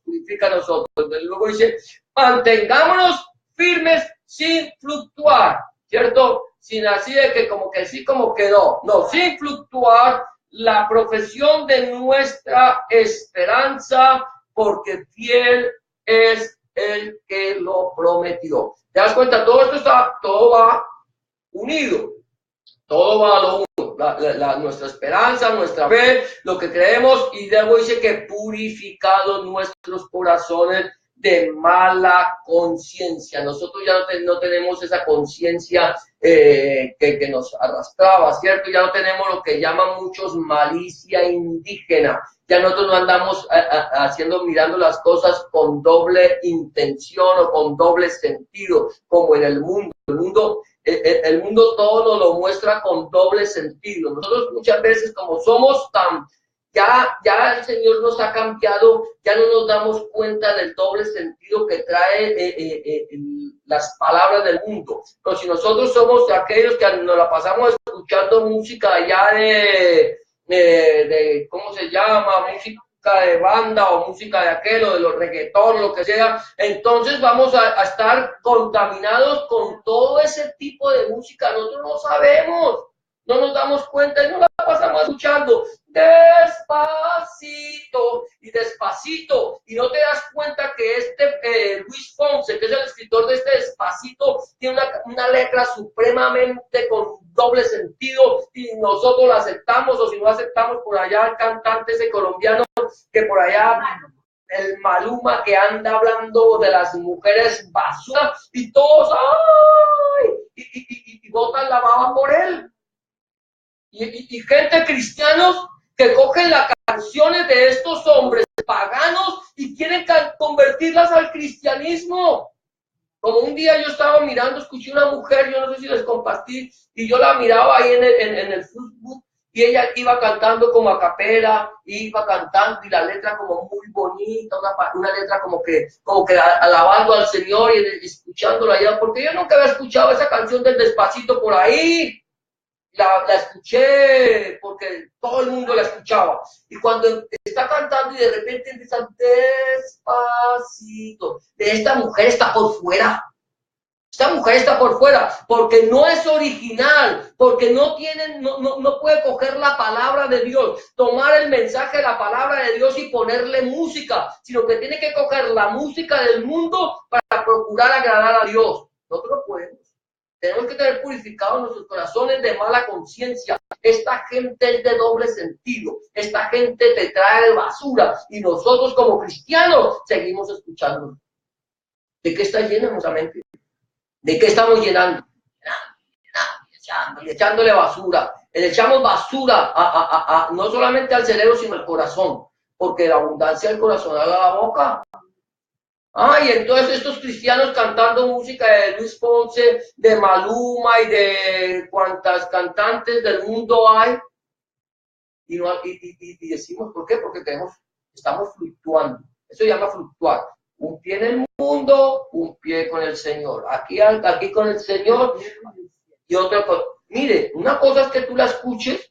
purifica a nosotros. Luego dice, mantengámonos firmes sin fluctuar, ¿cierto? Sin así de que como que sí, como que no, sin fluctuar la profesión de nuestra esperanza, porque fiel es el que lo prometió. ¿Te das cuenta? Todo va unido, todo va a lo uno, nuestra esperanza, nuestra fe, lo que creemos, y luego dice que purificados nuestros corazones de mala conciencia. Nosotros ya no tenemos esa conciencia que nos arrastraba, ¿cierto? Ya no tenemos lo que llaman muchos malicia indígena. Ya nosotros no andamos mirando las cosas con doble intención o con doble sentido, como en el mundo. El mundo todo nos lo muestra con doble sentido. Nosotros muchas veces, como somos tan... Ya el Señor nos ha cambiado, ya no nos damos cuenta del doble sentido que trae las palabras del mundo. Pero si nosotros somos de aquellos que nos la pasamos escuchando música allá de ¿cómo se llama? Música de banda o música de aquel o de los reggaetón, lo que sea, entonces vamos a estar contaminados con todo ese tipo de música. Nosotros no sabemos, no nos damos cuenta y no la pasamos escuchando despacito y despacito, y no te das cuenta que Luis Fonse, que es el escritor de este Despacito, tiene una letra supremamente con doble sentido, y nosotros la aceptamos, o si no aceptamos, por allá el cantante ese colombiano que por allá, el Maluma, que anda hablando de las mujeres basura, y todos ¡ay! Y botan la baba por él. Y gente cristianos que cogen las canciones de estos hombres paganos y quieren convertirlas al cristianismo. Como un día yo estaba mirando, escuché una mujer, yo no sé si les compartí, y yo la miraba ahí en el Facebook, y ella iba cantando como a capela, iba cantando, y la letra como muy bonita, una letra como que alabando al Señor y escuchándola allá, porque yo nunca había escuchado esa canción del Despacito por ahí. La escuché porque todo el mundo la escuchaba. Y cuando está cantando y de repente empieza despacito, esta mujer está por fuera. Esta mujer está por fuera porque no es original, porque no puede coger la palabra de Dios, tomar el mensaje de la palabra de Dios y ponerle música, sino que tiene que coger la música del mundo para procurar agradar a Dios. Nosotros no podemos. Tenemos que tener purificados nuestros corazones de mala conciencia. Esta gente es de doble sentido. Esta gente te trae basura. Y nosotros como cristianos seguimos escuchando. ¿De qué está llena nuestra mente? ¿De qué estamos llenando? Echándole basura. Le echamos basura no solamente al cerebro, sino al corazón. Porque la abundancia del corazón habla la boca. Y entonces estos cristianos cantando música de Luis Fonse, de Maluma y de cuantas cantantes del mundo hay, y decimos, ¿por qué? Porque estamos fluctuando. Eso se llama fluctuar. Un pie en el mundo, un pie con el Señor. Aquí con el Señor y otra cosa. Mire, una cosa es que tú la escuches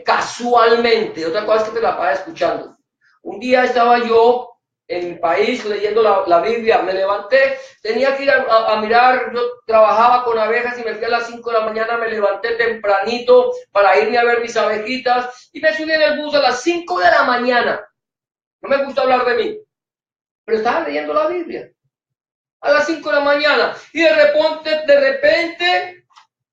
casualmente, otra cosa es que te la vayas escuchando. Un día estaba yo en mi país leyendo la Biblia. Me levanté, tenía que ir a mirar, yo trabajaba con abejas y me fui a las 5 de la mañana, me levanté tempranito para irme a ver mis abejitas y me subí en el bus a las 5 de la mañana. No me gusta hablar de mí, pero estaba leyendo la Biblia a las 5 de la mañana y de repente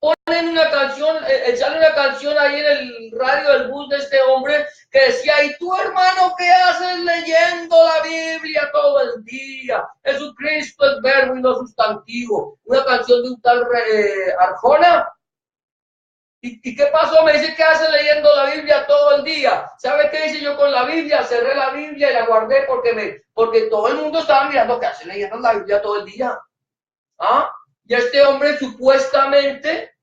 ponen una canción, sale una canción ahí en el radio del bus de este hombre que decía: ¿y tú, hermano, qué haces leyendo la Biblia todo el día? Jesucristo es verbo y no sustantivo. Una canción de un tal Arjona. ¿Y qué pasó? Me dice: ¿qué haces leyendo la Biblia todo el día? ¿Sabe qué hice yo con la Biblia? Cerré la Biblia y la guardé porque todo el mundo estaba mirando: ¿qué hace leyendo la Biblia todo el día? ¿Ah? Y este hombre supuestamente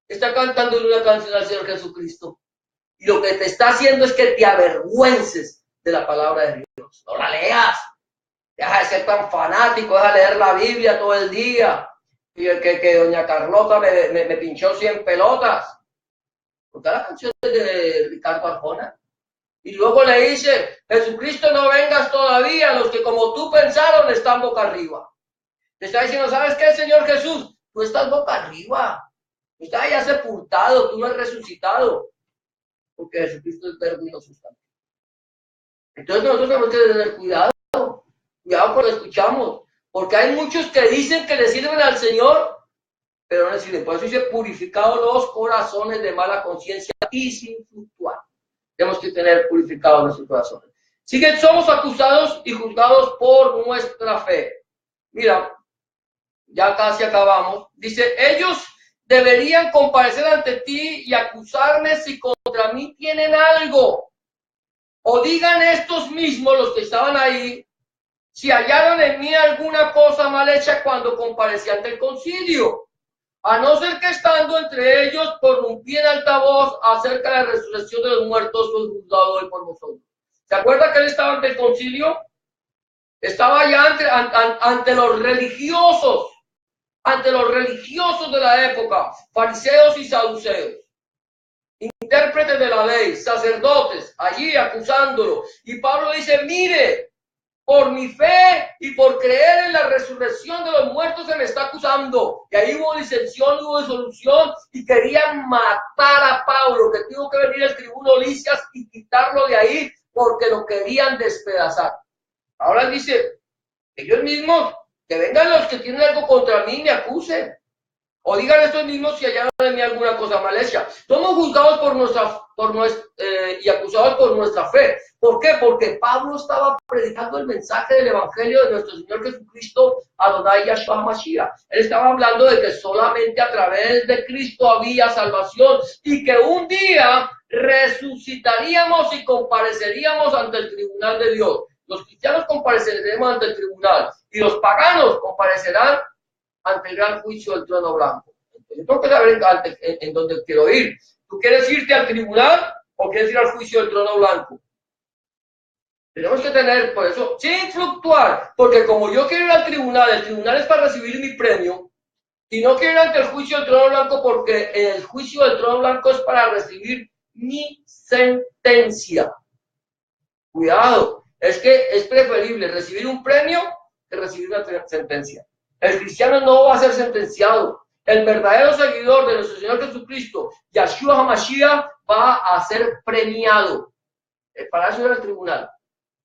está cantando una canción al Señor Jesucristo. Y lo que te está haciendo es que te avergüences de la palabra de Dios. No la leas. Deja de ser tan fanático, deja de leer la Biblia todo el día. Y que doña Carlota me pinchó 100 pelotas. Porque la canción de Ricardo Arjona. Y luego le dice: Jesucristo, no vengas todavía, los que como tú pensaron están boca arriba. Te está diciendo: ¿sabes qué, Señor Jesús? Tú estás boca arriba. Tú estás ya sepultado, tú no has resucitado. Porque Jesucristo es verbo y no sustantivo. Entonces nosotros tenemos que tener cuidado cuando escuchamos, porque hay muchos que dicen que le sirven al Señor, pero no le sirven. Por eso dice: purificados los corazones de mala conciencia y sin fluctuar. Tenemos que tener purificados nuestros corazones. Siguen, somos acusados y juzgados por nuestra fe. Mira, ya casi acabamos. Dice: ellos deberían comparecer ante ti y acusarme si contra mí tienen algo. O digan estos mismos, los que estaban ahí, si hallaron en mí alguna cosa mal hecha cuando comparecí ante el concilio. A no ser que estando entre ellos por un pie en altavoz acerca de la resurrección de los muertos, soy juzgado hoy por vosotros. ¿Se acuerda que él estaba ante el concilio? Estaba ya ante los religiosos. Ante los religiosos de la época, fariseos y saduceos, intérpretes de la ley, sacerdotes, allí acusándolo. Y Pablo dice: mire, por mi fe y por creer en la resurrección de los muertos se me está acusando. Y ahí hubo disensión, hubo disolución y querían matar a Pablo, que tuvo que venir el tribuno Lisias y quitarlo de ahí porque lo querían despedazar. Ahora dice: ellos mismos, que vengan los que tienen algo contra mí y me acusen. O digan estos mismos si hallaron en mí alguna cosa mal hecha. Somos juzgados y acusados por nuestra fe. ¿Por qué? Porque Pablo estaba predicando el mensaje del Evangelio de nuestro Señor Jesucristo, Adonai Yahshua Mashiach. Él estaba hablando de que solamente a través de Cristo había salvación y que un día resucitaríamos y compareceríamos ante el tribunal de Dios. Los cristianos compareceremos ante el tribunal y los paganos comparecerán ante el gran juicio del trono blanco. Yo tengo que saber en dónde quiero ir. ¿Tú quieres irte al tribunal o quieres ir al juicio del trono blanco? Tenemos que tener, por eso, sin fluctuar, porque como yo quiero ir al tribunal, el tribunal es para recibir mi premio, y no quiero ir ante el juicio del trono blanco porque el juicio del trono blanco es para recibir mi sentencia. Cuidado, es que es preferible recibir un premio que recibir una sentencia. El cristiano no va a ser sentenciado. El verdadero seguidor de nuestro Señor Jesucristo, Yahshua HaMashiach, va a ser premiado. Para eso era el tribunal.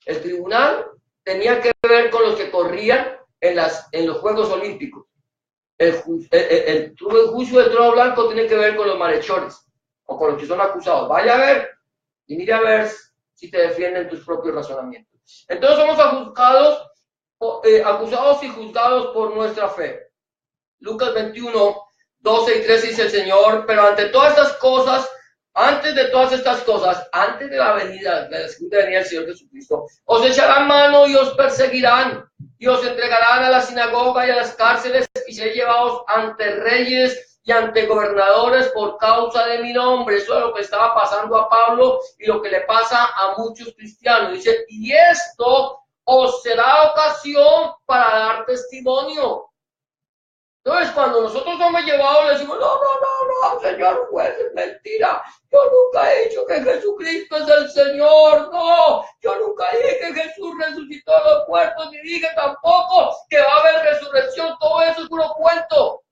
El tribunal tenía que ver con los que corrían en los Juegos Olímpicos. El juicio del trono blanco tiene que ver con los malhechores o con los que son acusados. Vaya a ver y mira a ver si te defienden tus propios razonamientos. Entonces somos acusados y juzgados por nuestra fe. Lucas 21, 12 y 13 dice el Señor: pero antes de todas estas cosas, antes de la venida del Señor Jesucristo, os echarán mano y os perseguirán, y os entregarán a la sinagoga y a las cárceles, y seréis llevados ante reyes y ante gobernadores por causa de mi nombre. Eso es lo que estaba pasando a Pablo y lo que le pasa a muchos cristianos. Dice: y esto os será ocasión para dar testimonio. Entonces, cuando nosotros somos llevados, le decimos, no, señor juez, es mentira. Yo nunca he dicho que Jesucristo es el Señor. No, yo nunca dije que Jesús resucitó a los muertos, ni dije tampoco que va a haber resurrección. Todo eso es puro cuento.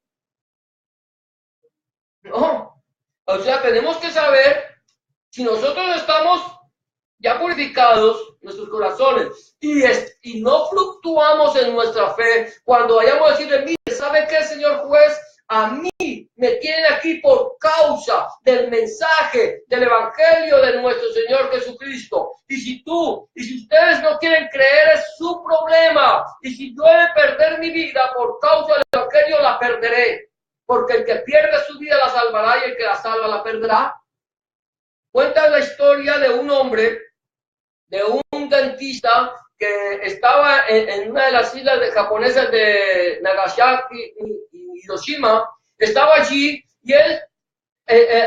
No. O sea, tenemos que saber si nosotros estamos ya purificados nuestros corazones y no fluctuamos en nuestra fe, cuando vayamos a decirle, mire, ¿sabe qué, señor juez? A mí me tienen aquí por causa del mensaje del evangelio de nuestro Señor Jesucristo. Y si ustedes no quieren creer, es su problema. Y si yo he de perder mi vida por causa del evangelio, la perderé. Porque el que pierde su vida la salvará y el que la salva la perderá. Cuenta la historia de un hombre, de un dentista que estaba en una de las islas japonesas de Nagasaki y Hiroshima. Estaba allí y él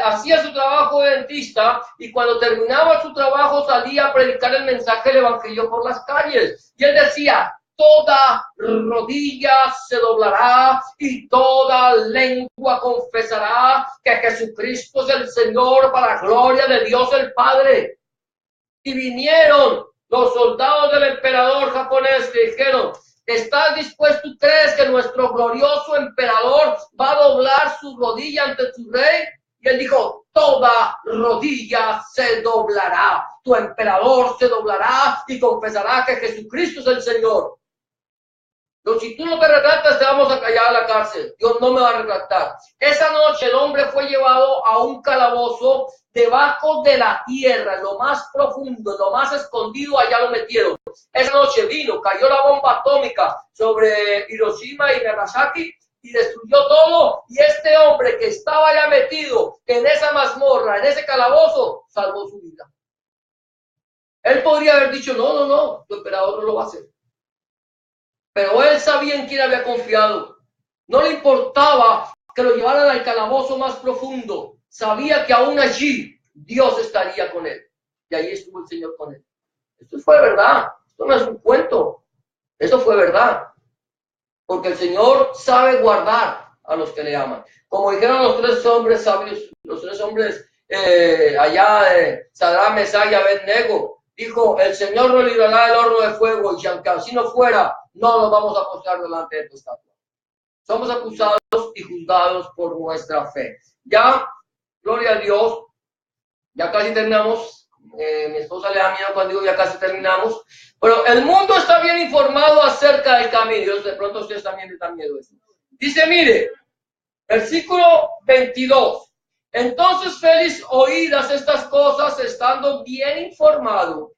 hacía su trabajo de dentista, y cuando terminaba su trabajo salía a predicar el mensaje del evangelio por las calles. Y él decía, toda rodilla se doblará y toda lengua confesará que Jesucristo es el Señor, para gloria de Dios el Padre. Y vinieron los soldados del emperador japonés que dijeron, ¿estás dispuesto? ¿Tú crees que nuestro glorioso emperador va a doblar su rodilla ante tu rey? Y él dijo, toda rodilla se doblará. Tu emperador se doblará y confesará que Jesucristo es el Señor. Pero si tú no te retratas, te vamos a callar a la cárcel. Dios no me va a retratar. Esa noche el hombre fue llevado a un calabozo debajo de la tierra, en lo más profundo, en lo más escondido, allá lo metieron. Esa noche cayó la bomba atómica sobre Hiroshima y Nagasaki y destruyó todo. Y este hombre que estaba ya metido en esa mazmorra, en ese calabozo, salvó su vida. Él podría haber dicho, no, tu emperador no lo va a hacer. Pero él sabía en quién había confiado. No le importaba que lo llevaran al calabozo más profundo. Sabía que aún allí Dios estaría con él. Y ahí estuvo el Señor con él. Esto fue verdad. Esto no es un cuento. Esto fue verdad. Porque el Señor sabe guardar a los que le aman. Como dijeron los tres hombres sabios, los tres hombres allá de Sadrach, Mesach y Abednego. Dijo, el Señor nos librará del horno de fuego, y aunque así no fuera, no nos vamos a postrar delante de tu estatua. Somos acusados y juzgados por nuestra fe. Ya, gloria a Dios, ya casi terminamos. Mi esposa le da miedo cuando digo ya casi terminamos. Pero el mundo está bien informado acerca del camino. De pronto ustedes también les dan miedo eso. Dice, mire, versículo 22. Entonces Félix, oídas estas cosas, estando bien informado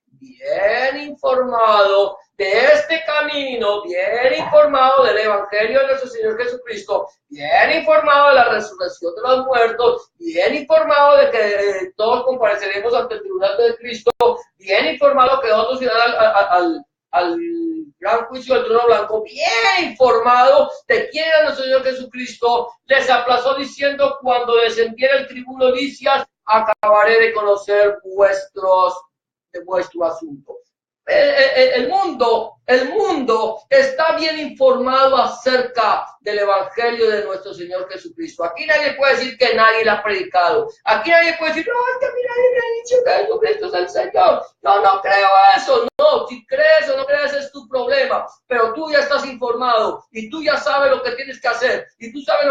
de este camino, bien informado del evangelio de nuestro Señor Jesucristo, bien informado de la resurrección de los muertos, bien informado de que todos compareceremos ante el tribunal de Cristo, bien informado que otros irán al gran juicio del trono blanco, bien informado de quién era nuestro Señor Jesucristo, les aplazó diciendo, cuando descendiera el tribuno Licias, acabaré de conocer vuestro asunto. El mundo está bien informado acerca del evangelio de nuestro Señor Jesucristo. Aquí nadie puede decir que nadie le ha predicado. Aquí nadie puede decir, no, es que a mí nadie me ha dicho que Jesucristo es el Señor. No creo eso. No, si crees o no crees es tu problema. Pero tú ya estás informado y tú ya sabes lo que tienes que hacer. Y tú sabes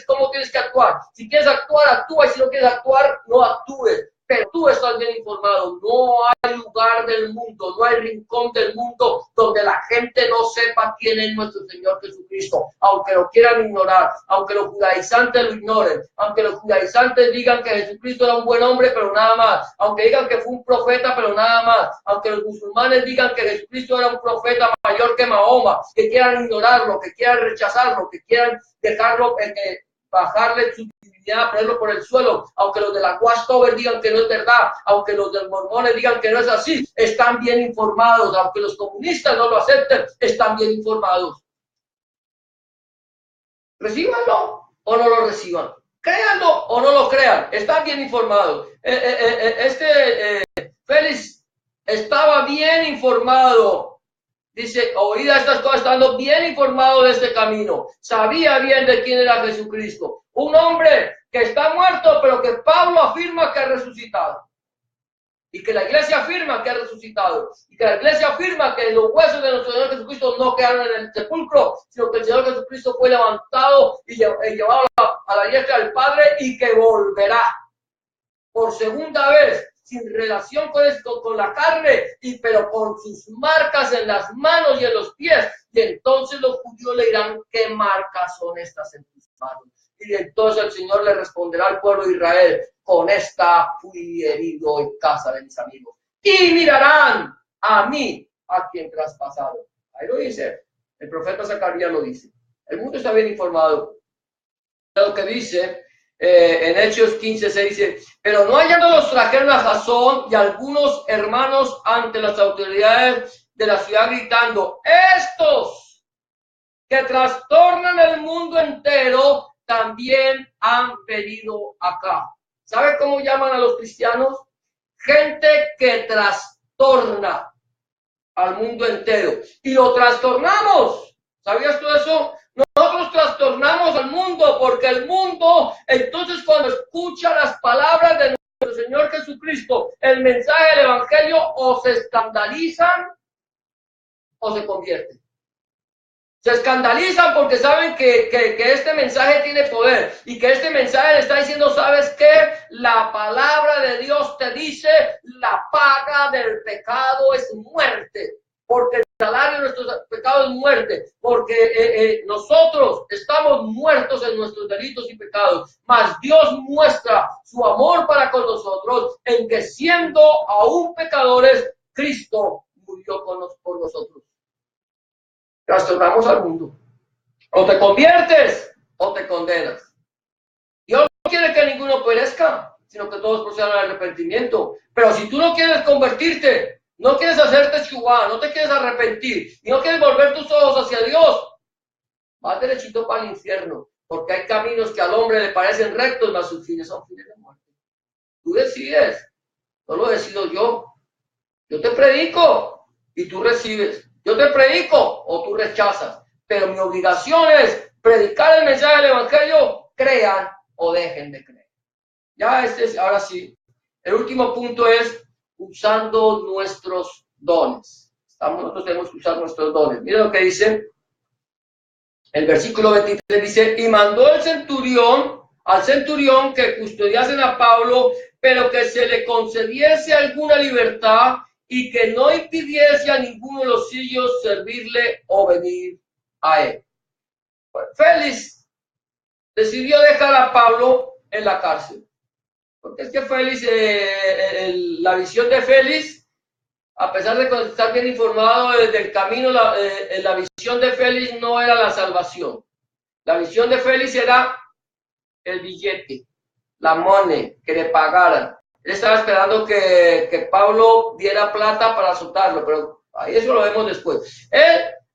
cómo tienes que actuar. Si quieres actuar, actúa. Y si no quieres actuar, no actúes. Pero tú estás bien informado. No hay lugar del mundo, no hay rincón del mundo donde la gente no sepa quién es nuestro Señor Jesucristo. Aunque lo quieran ignorar, aunque los judaizantes lo ignoren, aunque los judaizantes digan que Jesucristo era un buen hombre, pero nada más. Aunque digan que fue un profeta, pero nada más. Aunque los musulmanes digan que Jesucristo era un profeta mayor que Mahoma, que quieran ignorarlo, que quieran rechazarlo, que quieran dejarlo, bajarle su divinidad, ponerlo por el suelo, aunque los de la Watchtower digan que no es verdad, aunque los del mormones digan que no es así, están bien informados. Aunque los comunistas no lo acepten, están bien informados. Recíbanlo o no lo reciban, créanlo o no lo crean, están bien informados. Félix estaba bien informado Dice, oídas estas cosas, estando bien informado de este camino, sabía bien de quién era Jesucristo. Un hombre que está muerto, pero que Pablo afirma que ha resucitado. Y que la iglesia afirma que ha resucitado. Y que la iglesia afirma que los huesos de nuestro Señor Jesucristo no quedaron en el sepulcro, sino que el Señor Jesucristo fue levantado y llevado a la diestra del Padre y que volverá por segunda vez, sin relación con esto, con la carne, pero con sus marcas en las manos y en los pies. Y entonces los judíos le dirán, ¿qué marcas son estas en tus manos? Y entonces el Señor le responderá al pueblo de Israel, con esta fui herido en casa de mis amigos. Y mirarán a mí, a quien traspasaron. Ahí lo dice, el profeta Zacarías lo dice. El mundo está bien informado. Lo que dice en Hechos 15:6 dice, pero no hallando los trajeron a Jasón y algunos hermanos ante las autoridades de la ciudad gritando, estos que trastornan el mundo entero también han venido acá. ¿Sabe cómo llaman a los cristianos? Gente que trastorna al mundo entero. Y lo trastornamos. ¿Sabías tú eso? Nosotros trastornamos al mundo porque el mundo, entonces cuando escucha las palabras de nuestro Señor Jesucristo, el mensaje del Evangelio, o se escandalizan o se convierten. Se escandalizan porque saben que este mensaje tiene poder y que este mensaje le está diciendo, ¿sabes qué? La palabra de Dios te dice, la paga del pecado es muerte, porque el salario de nuestros pecados es muerte, porque nosotros estamos muertos en nuestros delitos y pecados, mas Dios muestra su amor para con nosotros en que siendo aún pecadores, Cristo murió por nosotros. Trastornamos al mundo. O te conviertes o te condenas. Dios no quiere que ninguno perezca, sino que todos procedan al arrepentimiento. Pero si tú no quieres convertirte, no quieres hacerte chubá, no te quieres arrepentir y no quieres volver tus ojos hacia Dios, vas derechito para el infierno, porque hay caminos que al hombre le parecen rectos, mas sus fines son fines de muerte. Tú decides, no lo decido yo. Yo te predico y tú recibes. Yo te predico o tú rechazas, pero mi obligación es predicar el mensaje del Evangelio, crean o dejen de creer. Ya ahora sí, el último punto es usando nuestros dones. Nosotros tenemos que usar nuestros dones. Mira lo que dice el versículo 23, dice, y mandó al centurión que custodiasen a Pablo, pero que se le concediese alguna libertad y que no impidiese a ninguno de los suyos servirle o venir a él. Pues Félix decidió dejar a Pablo en la cárcel. Porque es que Félix, la visión de Félix, a pesar de estar bien informado del camino, la visión de Félix no era la salvación. La visión de Félix era el billete, la money, que le pagaran. Él estaba esperando que Pablo diera plata para soltarlo, pero ahí eso lo vemos después.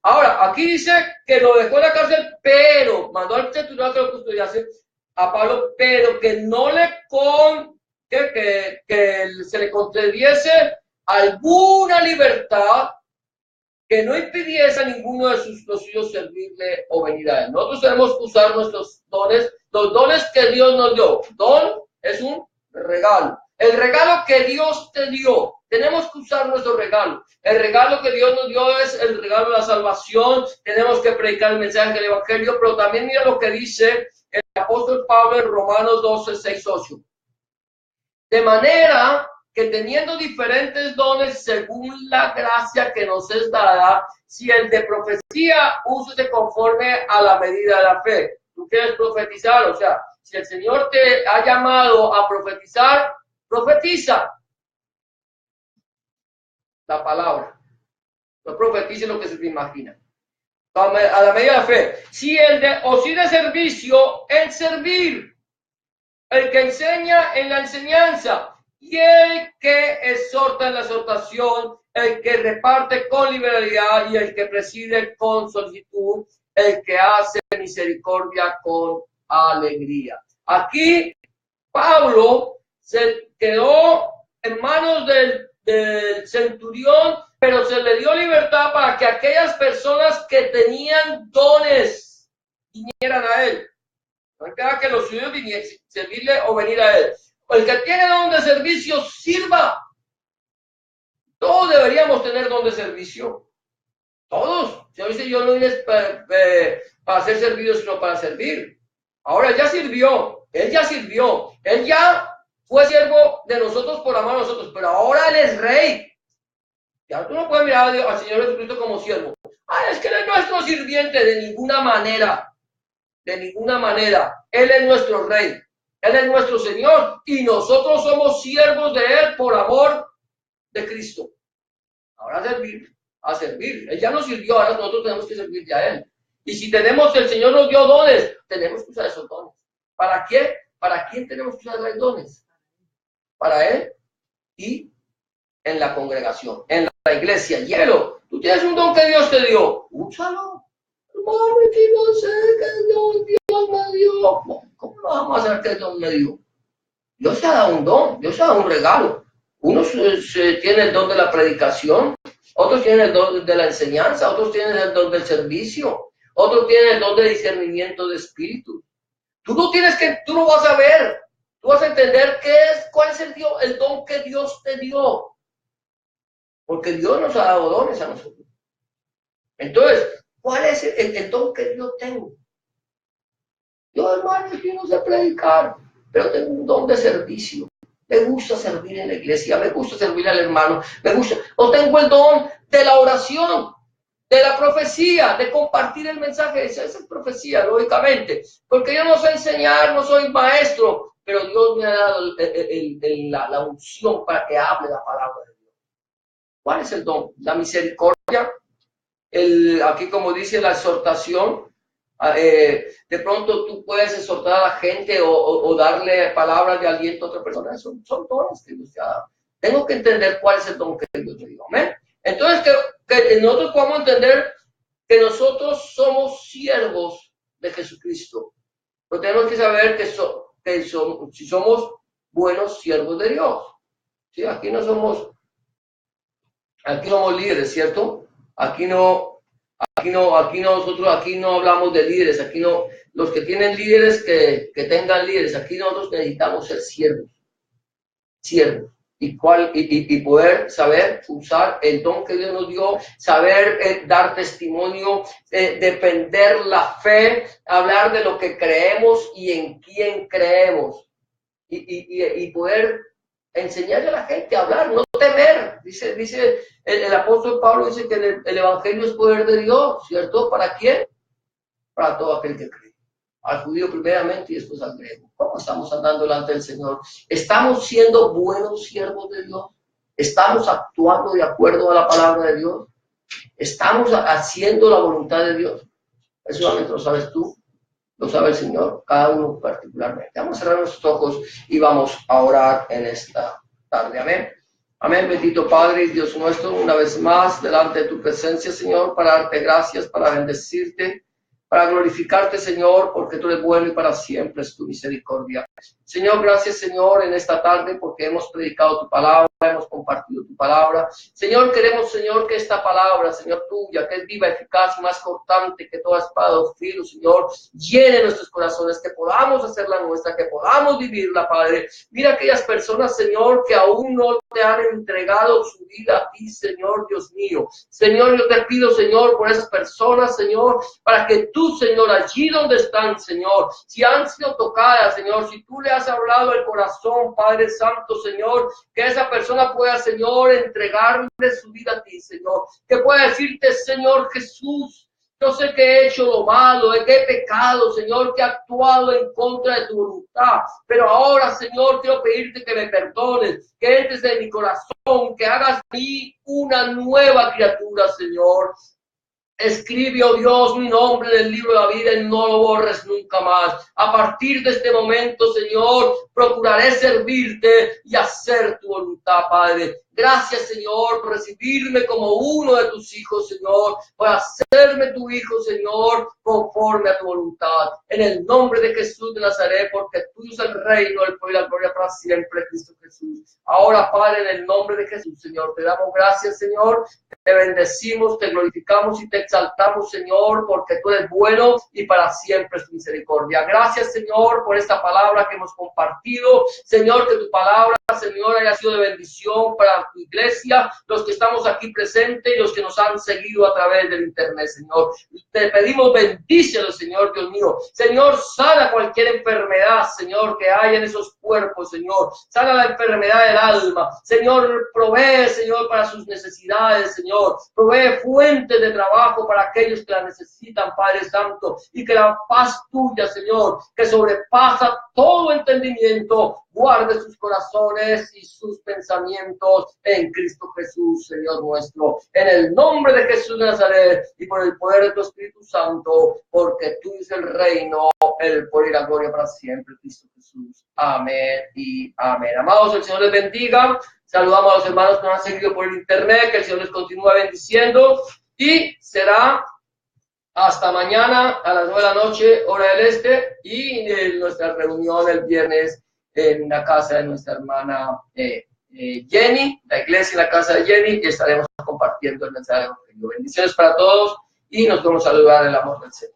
Ahora, aquí dice que lo dejó en la cárcel, pero mandó al centurión que lo custodiase a Pablo, pero que no que se le concediese alguna libertad que no impidiese a ninguno de los suyos servirle o venir a él. Nosotros tenemos que usar nuestros dones, los dones que Dios nos dio. Don es un regalo. El regalo que Dios te dio, tenemos que usar nuestro regalo. El regalo que Dios nos dio es el regalo de la salvación. Tenemos que predicar el mensaje del Evangelio, pero también mira lo que dice el apóstol Pablo en Romanos 12, 6, 8. De manera que teniendo diferentes dones según la gracia que nos es dada, si el de profecía, úsese conforme a la medida de la fe. Tú quieres profetizar, o sea, si el Señor te ha llamado a profetizar, profetiza la palabra. No profetice lo que se te imagina. A la medida de la fe. Si de servicio, el servir. El que enseña en la enseñanza. Y el que exhorta en la exhortación. El que reparte con liberalidad y el que preside con solicitud. El que hace misericordia con alegría. Aquí Pablo se quedó en manos del centurión, pero se le dio libertad para que aquellas personas que tenían dones vinieran a él. No era que los suyos vinieran a servirle o venir a él. El que tiene don de servicio, sirva. Todos deberíamos tener don de servicio. Todos. Si dice, yo no vine para ser servido, sino para servir. Ahora él ya sirvió. Él ya fue siervo de nosotros por amar a nosotros. Pero ahora él es rey. Ya tú no puedes mirar al Señor Jesucristo como siervo. Es que él es nuestro sirviente. De ninguna manera. De ninguna manera. Él es nuestro rey. Él es nuestro Señor. Y nosotros somos siervos de él por amor de Cristo. Ahora a servir. Él ya nos sirvió, ahora nosotros tenemos que servirle a él. Y si el Señor nos dio dones, tenemos que usar esos dones. ¿Para qué? ¿Para quién tenemos que usar los dones? Para él y en la congregación, en la iglesia. Hielo, tú tienes un don que Dios te dio, úsalo. Hermano, que no sé qué don Dios me dio. ¿Cómo no vamos a saber qué don me dio? Dios se ha dado un don, Dios se ha dado un regalo. Unos tiene el don de la predicación, otros tienen el don de la enseñanza, otros tienen el don del servicio, otros tienen el don de discernimiento de espíritu. Tú no vas a ver, tú vas a entender cuál es el don que Dios te dio. Porque Dios nos ha dado dones a nosotros. Entonces, ¿cuál es el don que yo tengo? Yo, hermano, yo no sé predicar, pero tengo un don de servicio. Me gusta servir en la iglesia, me gusta servir al hermano, o tengo el don de la oración, de la profecía, de compartir el mensaje. Esa es profecía, lógicamente, porque yo no sé enseñar, no soy maestro, pero Dios me ha dado la unción para que hable la palabra de Dios. ¿Cuál es el don? La misericordia, aquí como dice la exhortación. De pronto tú puedes exhortar a la gente o darle palabras de aliento a otra persona. Son dones que Dios te ha dado. Tengo que entender cuál es el don que Dios te dio. ¿Amén? Entonces, que nosotros podamos entender que nosotros somos siervos de Jesucristo. Pero tenemos que saber si somos buenos siervos de Dios. ¿Sí? Aquí somos líderes, ¿cierto? Aquí no hablamos de líderes, los que tienen líderes que tengan líderes, aquí nosotros necesitamos ser siervos, y poder saber usar el don que Dios nos dio, saber dar testimonio, defender la fe, hablar de lo que creemos y en quién creemos, y poder enseñarle a la gente a hablar, no temer. Dice el apóstol Pablo, dice que el evangelio es poder de Dios, ¿cierto? ¿Para quién? Para todo aquel que cree. Al judío primeramente y después al griego. ¿Cómo estamos andando delante del Señor? ¿Estamos siendo buenos siervos de Dios? ¿Estamos actuando de acuerdo a la palabra de Dios? ¿Estamos haciendo la voluntad de Dios? Eso solamente lo sabes tú, lo sabe el Señor, cada uno particularmente. Vamos a cerrar nuestros ojos y vamos a orar en esta tarde. Amén. Amén, bendito Padre y Dios nuestro, una vez más delante de tu presencia, Señor, para darte gracias, para bendecirte, para glorificarte, Señor, porque tú eres bueno y para siempre es tu misericordia. Señor, gracias, Señor, en esta tarde porque hemos predicado tu palabra, hemos compartido tu palabra. Señor, queremos, Señor, que esta palabra, Señor, tuya, que es viva, eficaz y más cortante que toda espada de dos filos, Señor, llene nuestros corazones, que podamos hacerla nuestra, que podamos vivirla, Padre. Mira aquellas personas, Señor, que aún no te han entregado su vida a ti, Señor, Dios mío. Señor, yo te pido, Señor, por esas personas, Señor, para que tú, Señor, allí donde están, Señor, si han sido tocadas, Señor, si tú le has hablado el corazón, Padre Santo, Señor, que esa persona pueda, Señor, entregarle su vida a ti, Señor, que pueda decirte, Señor Jesús, yo sé que he hecho lo malo, que he pecado, Señor, que he actuado en contra de tu voluntad, pero ahora, Señor, quiero pedirte que me perdones, que entres en mi corazón, que hagas de mí una nueva criatura, Señor. Escribe, oh Dios, mi nombre en el libro de la vida y no lo borres nunca más. A partir de este momento, Señor, procuraré servirte y hacer tu voluntad, Padre. Gracias, Señor, por recibirme como uno de tus hijos, Señor, por hacerme tu hijo, Señor, conforme a tu voluntad. En el nombre de Jesús de Nazaret, porque tuyo es el reino, el poder y la gloria para siempre, Cristo Jesús. Ahora, Padre, en el nombre de Jesús, Señor, te damos gracias, Señor, te bendecimos, te glorificamos y te exaltamos, Señor, porque tú eres bueno y para siempre es tu misericordia. Gracias, Señor, por esta palabra que hemos compartido. Señor, que tu palabra, Señor, haya sido de bendición para tu iglesia, los que estamos aquí presentes y los que nos han seguido a través del internet, Señor. Te pedimos bendícelo, Señor, Dios mío. Señor, sana cualquier enfermedad, Señor, que haya en esos cuerpos, Señor. Sana la enfermedad del alma. Señor, provee, Señor, para sus necesidades, Señor. Provee fuentes de trabajo para aquellos que la necesitan, Padre Santo. Y que la paz tuya, Señor, que sobrepasa todo entendimiento, guarde sus corazones y sus pensamientos en Cristo Jesús, Señor nuestro. En el nombre de Jesús de Nazaret y por el poder de tu Espíritu Santo, porque tú es el reino, el poder y la gloria para siempre, Cristo Jesús. Amén y amén. Amados, el Señor les bendiga. Saludamos a los hermanos que nos han seguido por el internet, que el Señor les continúe bendiciendo y será hasta mañana a las 9 de la noche, hora del este, y nuestra reunión el viernes en la casa de nuestra hermana Jenny, la iglesia en la casa de Jenny, y estaremos compartiendo el mensaje del Evangelio. Bendiciones para todos y nos vamos a saludar en el amor del Señor.